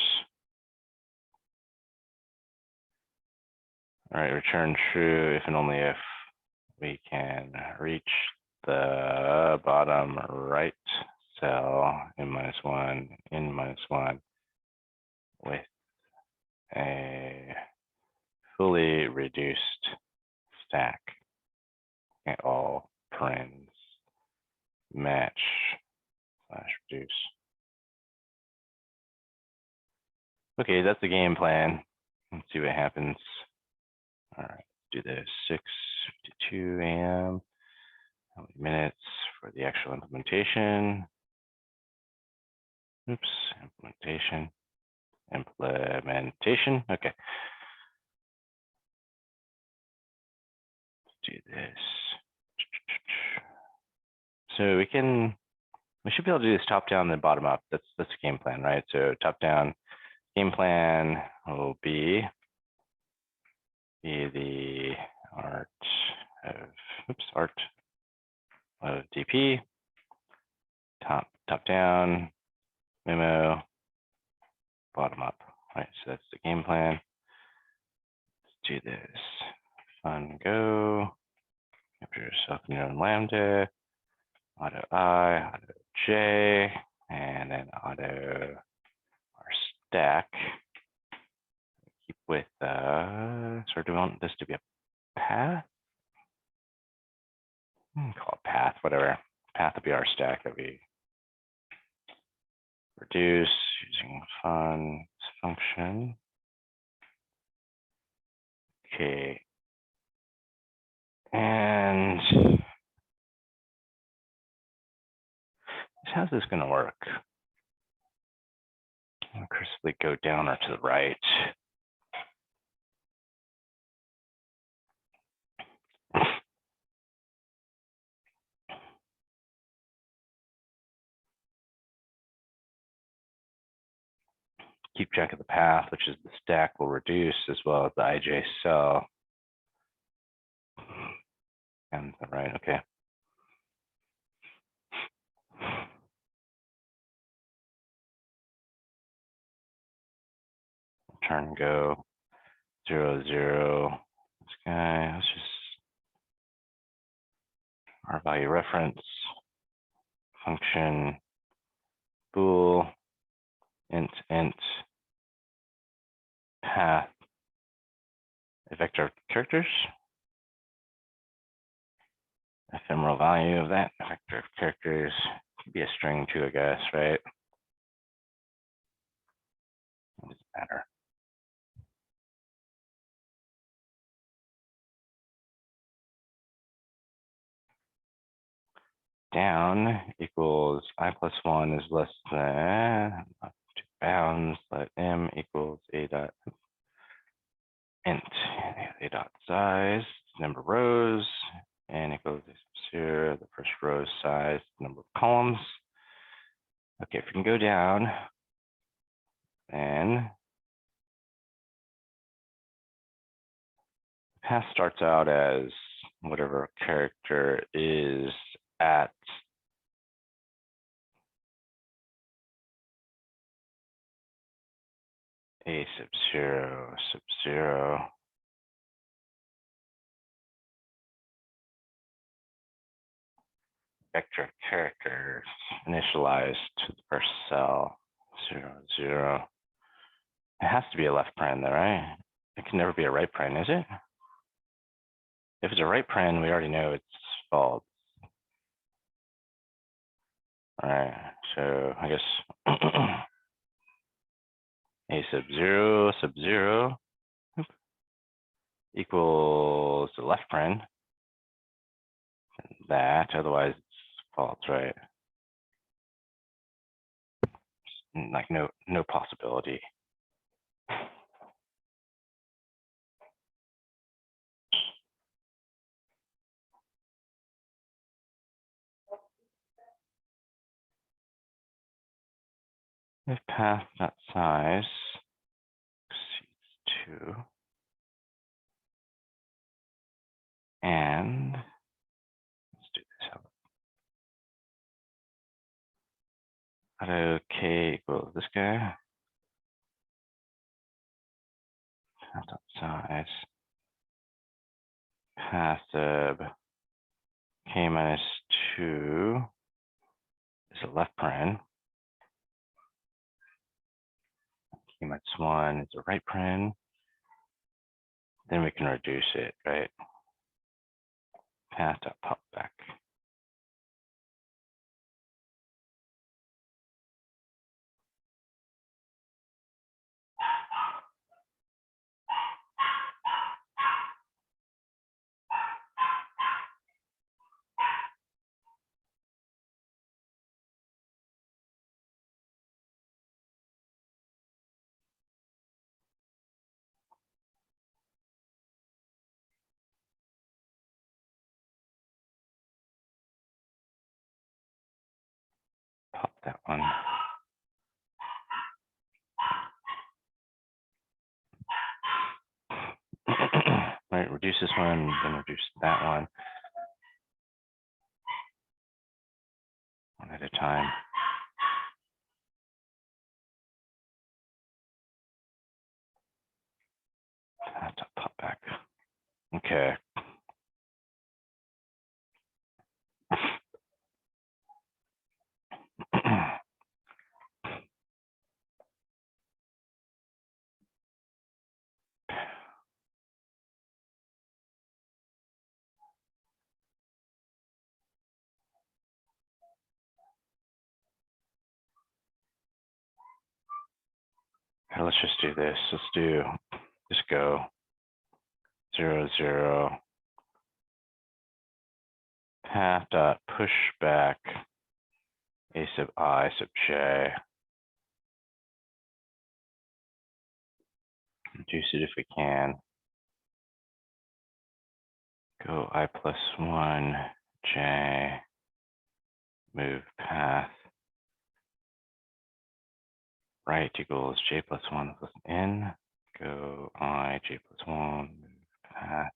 S1: All right, return true if and only if we can reach the bottom right cell n-1, n-1 with a fully reduced stack at all parens match / reduce. Okay, that's the game plan. Let's see what happens. All right, do this 6:52 a.m. How many minutes for the actual implementation? Oops, implementation. Okay. Let's do this. So we should be able to do this top down and bottom up. That's the game plan, right? So top down game plan will be the art of DP, top down, memo, bottom up. Right, so that's the game plan. Let's do this. Fun go. Capture yourself in your own lambda. Auto I, auto J, and then auto our stack. Keep with so do we want this to be a path? Call it path, whatever. Path will be our stack that we reduce, using fun function. Okay. And how's this going to work? I'll crisply go down or to the right. Keep track of the path, which is the stack will reduce, as well as the IJ cell. And the right, okay. Turn go 0, 0. This guy, let's just our value reference function bool int path a vector of characters. Ephemeral value of that vector of characters could be a string too, I guess, right? It doesn't matter. Down equals I+1 is less than bounds, let m equals a dot int a dot size, number of rows, and equals here the first row size, number of columns. Okay, if we can go down, then path starts out as whatever character is at a sub 0 vector of characters initialized to the first cell 0, 0. It has to be a left paren though, right? It can never be a right paren, is it? If it's a right paren, we already know it's false. All right, so I guess a sub 0 equals the left paren. That, otherwise it's false, right? Like no possibility. If path that size exceeds 2, and let's do this. Auto k equals this guy. Path dot size path sub k minus 2 is a left paren. K minus 1 is a right paren. Then we can reduce it, right? Path dot pop back. Pop that one. Right, reduce this one, then reduce that one at a time. Path dot pop back. Okay. Okay, let's just do this. Just go 0, 0, path dot push back a sub I sub j. Reduce it if we can. Go I plus 1 j, move path right equals j plus 1 plus n. Go I j plus 1, move path.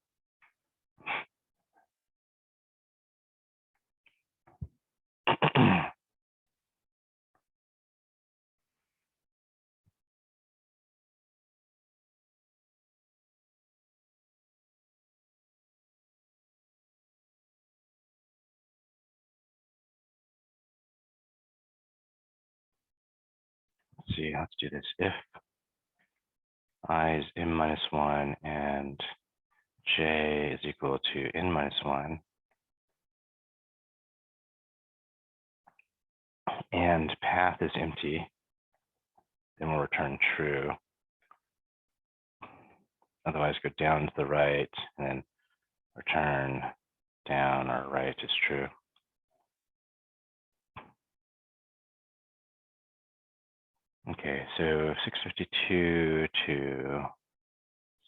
S1: Let's see, let's do this. If I is n minus 1 and j is equal to n minus 1, and path is empty, then we'll return true. Otherwise, go down to the right and then return down or right is true. Okay, so 6:52 to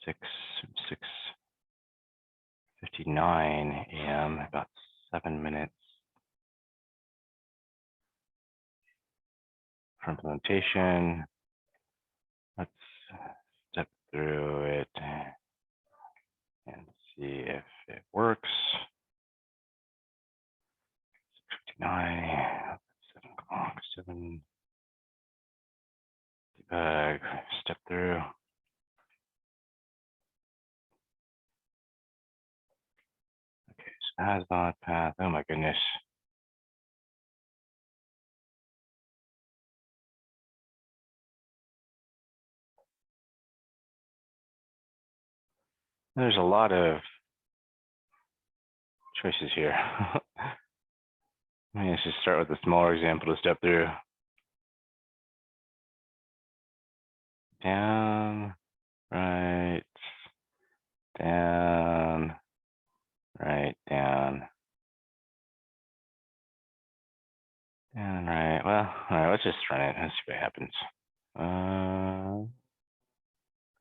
S1: 6:59 a.m., about 7 minutes for implementation. Let's step through it and see if it works. 6:59, 7 o'clock, 7. Debug, step through. Okay, so has not path. Oh my goodness. There's a lot of choices here. Let's just start with a smaller example to step through. Down, right, down, right, down, down, right. Well, all right, let's just run it and see what happens.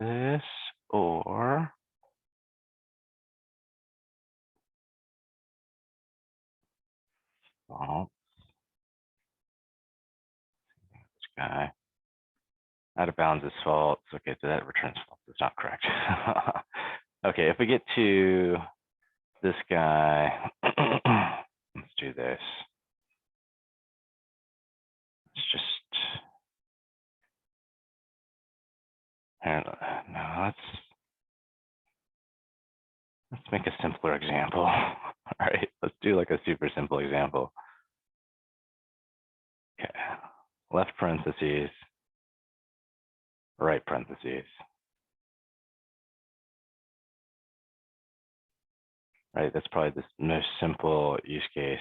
S1: This or oh, this guy. Out of bounds is false. Okay, so that returns false. It's not correct. Okay, if we get to this guy, let's do this. Let's just, no, let's make a simpler example. All right, let's do like a super simple example. Okay, left parentheses, right parentheses. Right, that's probably the most simple use case.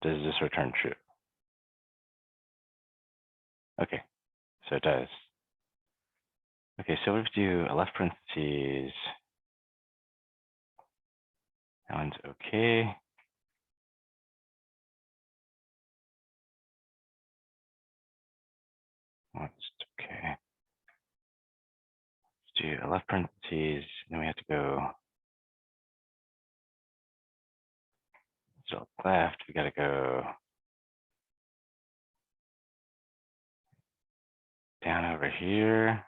S1: Does this return true? Okay, so it does. Okay, so we do a left parentheses. That one's okay. That's okay. Let's do a left parentheses. Then we have to go. So left, we got to go down over here.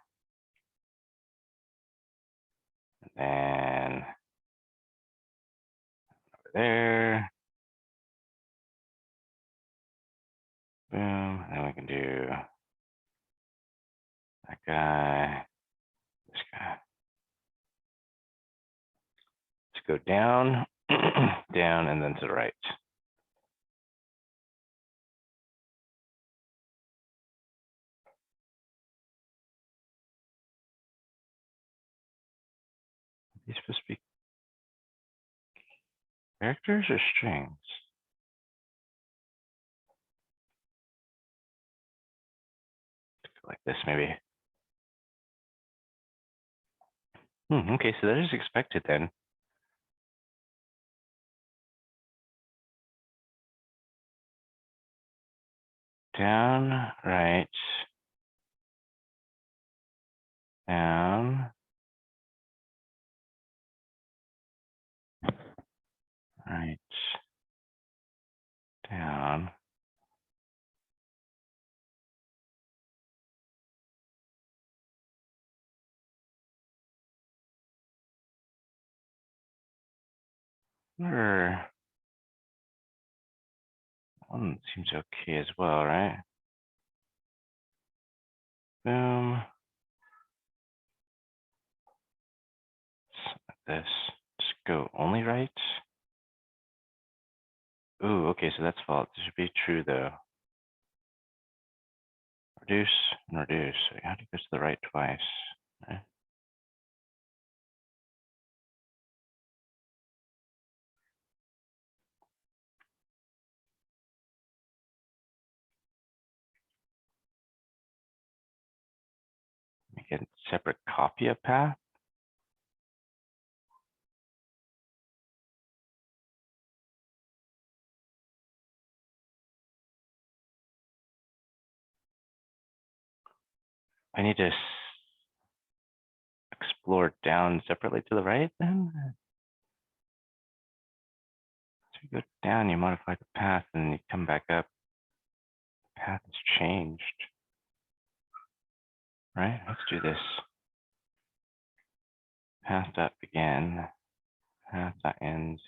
S1: And then over there. Boom. And then we can do that guy, this guy. Let's go down, down, and then to the right. Are these supposed to be characters or strings? like this maybe. Okay, so that is expected then. Down, right, down, right, down. Sure. One seems okay as well, right? Boom. This. Just go only right. Ooh, okay, so that's false. It should be true though. Reduce and reduce. So you have to go to the right twice. Right? Make a separate copy of path. I need to explore down separately to the right then? So you go down, you modify the path, and then you come back up. The path has changed. Right? Let's do this. Path dot begin. Path dot end.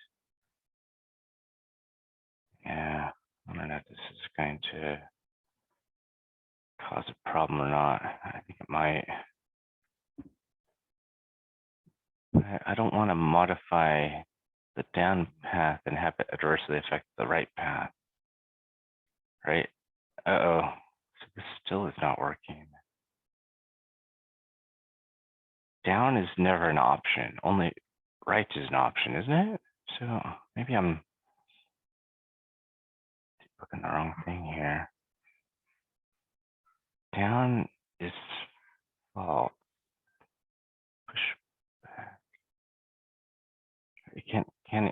S1: Yeah. I don't know if this is going to cause a problem or not. I think it might. I don't want to modify the down path and have it adversely affect the right path. Right? Uh-oh. So this still is not working. Down is never an option. Only right is an option, isn't it? So maybe I'm looking the wrong thing here. Down is false. Push back. It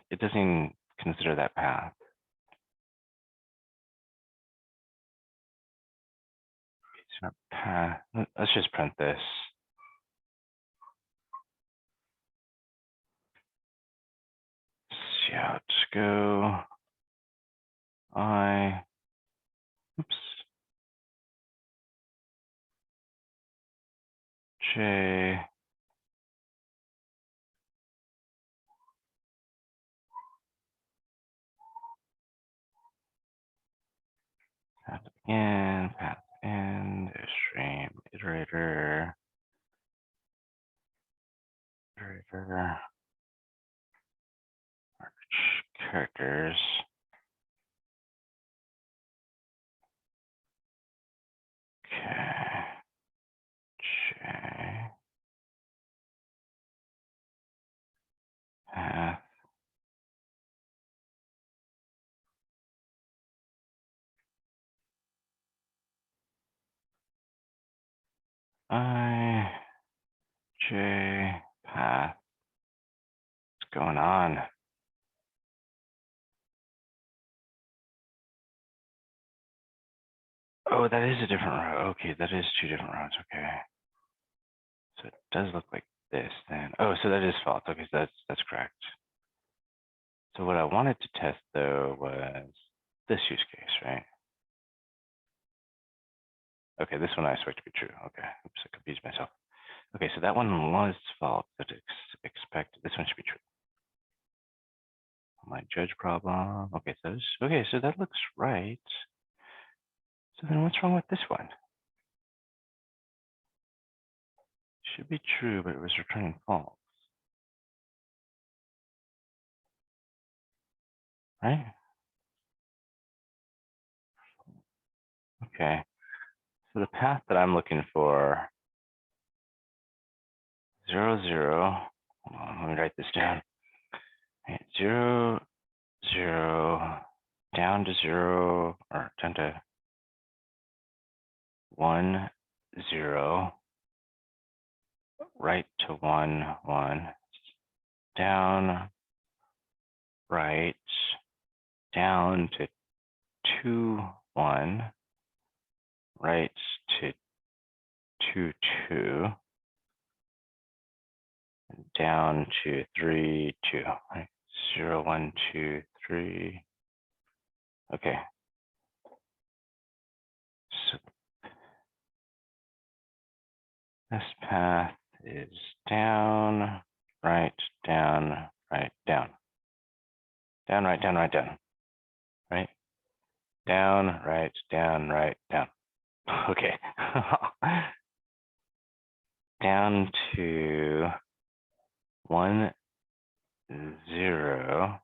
S1: it doesn't even consider that path. It's not path. Let's just print this. Yeah, let's go. Oops. J. Path in, path in, stream, iterator, characters. Okay. J. Path. J. Path. What's going on? Oh, that is a different row. Okay, that is two different rows. Okay. So it does look like this then. Oh, so that is false. Okay, so that's correct. So what I wanted to test though was this use case, right? Okay, this one I expect to be true. Okay, oops, I confused myself. Okay, so that one was false, but expect this one should be true. My judge problem. Okay, so that looks right. So then what's wrong with this one? Should be true, but it was returning false. Right? Okay. So the path that I'm looking for, 0, 0. Hold on, let me write this down. Right, 0, 0, down to 0, or down to 1, 1, right to 2, 2, down to 3, 2, right? 0, 1, 2, 3. Okay. So this path is down, right, down, right, down. Down, right, down, right, down. Right? Down, right, down, right, down. Okay. Down to 1, 0.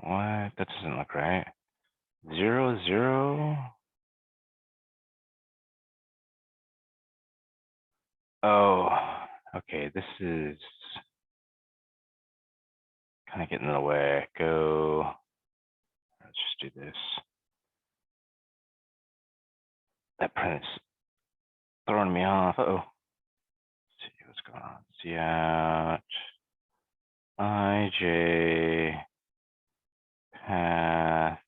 S1: What? That doesn't look right. 0, 0. Oh, okay. This is kind of getting in the way. Go. Let's just do this. That print is throwing me off. Uh-oh. Let's see what's going on. See out. IJ path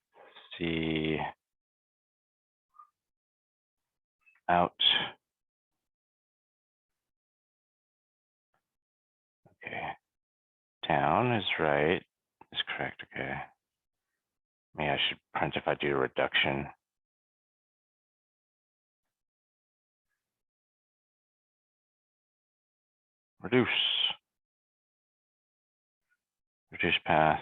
S1: C out. Okay. Down is right. Is correct. Okay. Maybe I should print if I do a reduction. Reduce. Reduce path.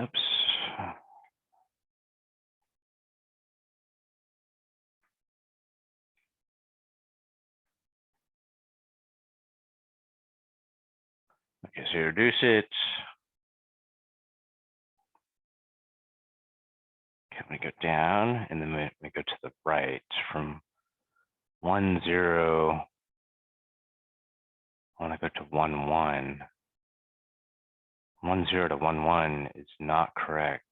S1: Oops. Okay, so you reduce it. Can we go down and then we go to the right from 1, 0. I want to go to 1, 1. 1, 0 to 1, 1 is not correct.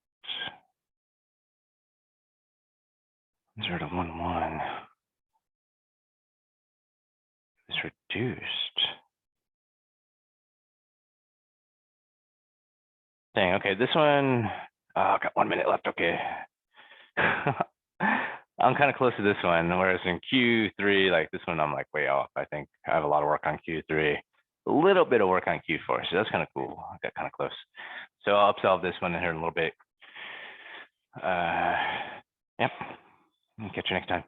S1: 0 to 1, 1 is reduced. Dang, okay, this one, I've got 1 minute left, okay. I'm kind of close to this one, whereas in Q3, like this one, I'm like way off. I think I have a lot of work on Q3, a little bit of work on Q4, so that's kind of cool. I got kind of close. So I'll upsolve this one here in a little bit. Yep, catch you next time.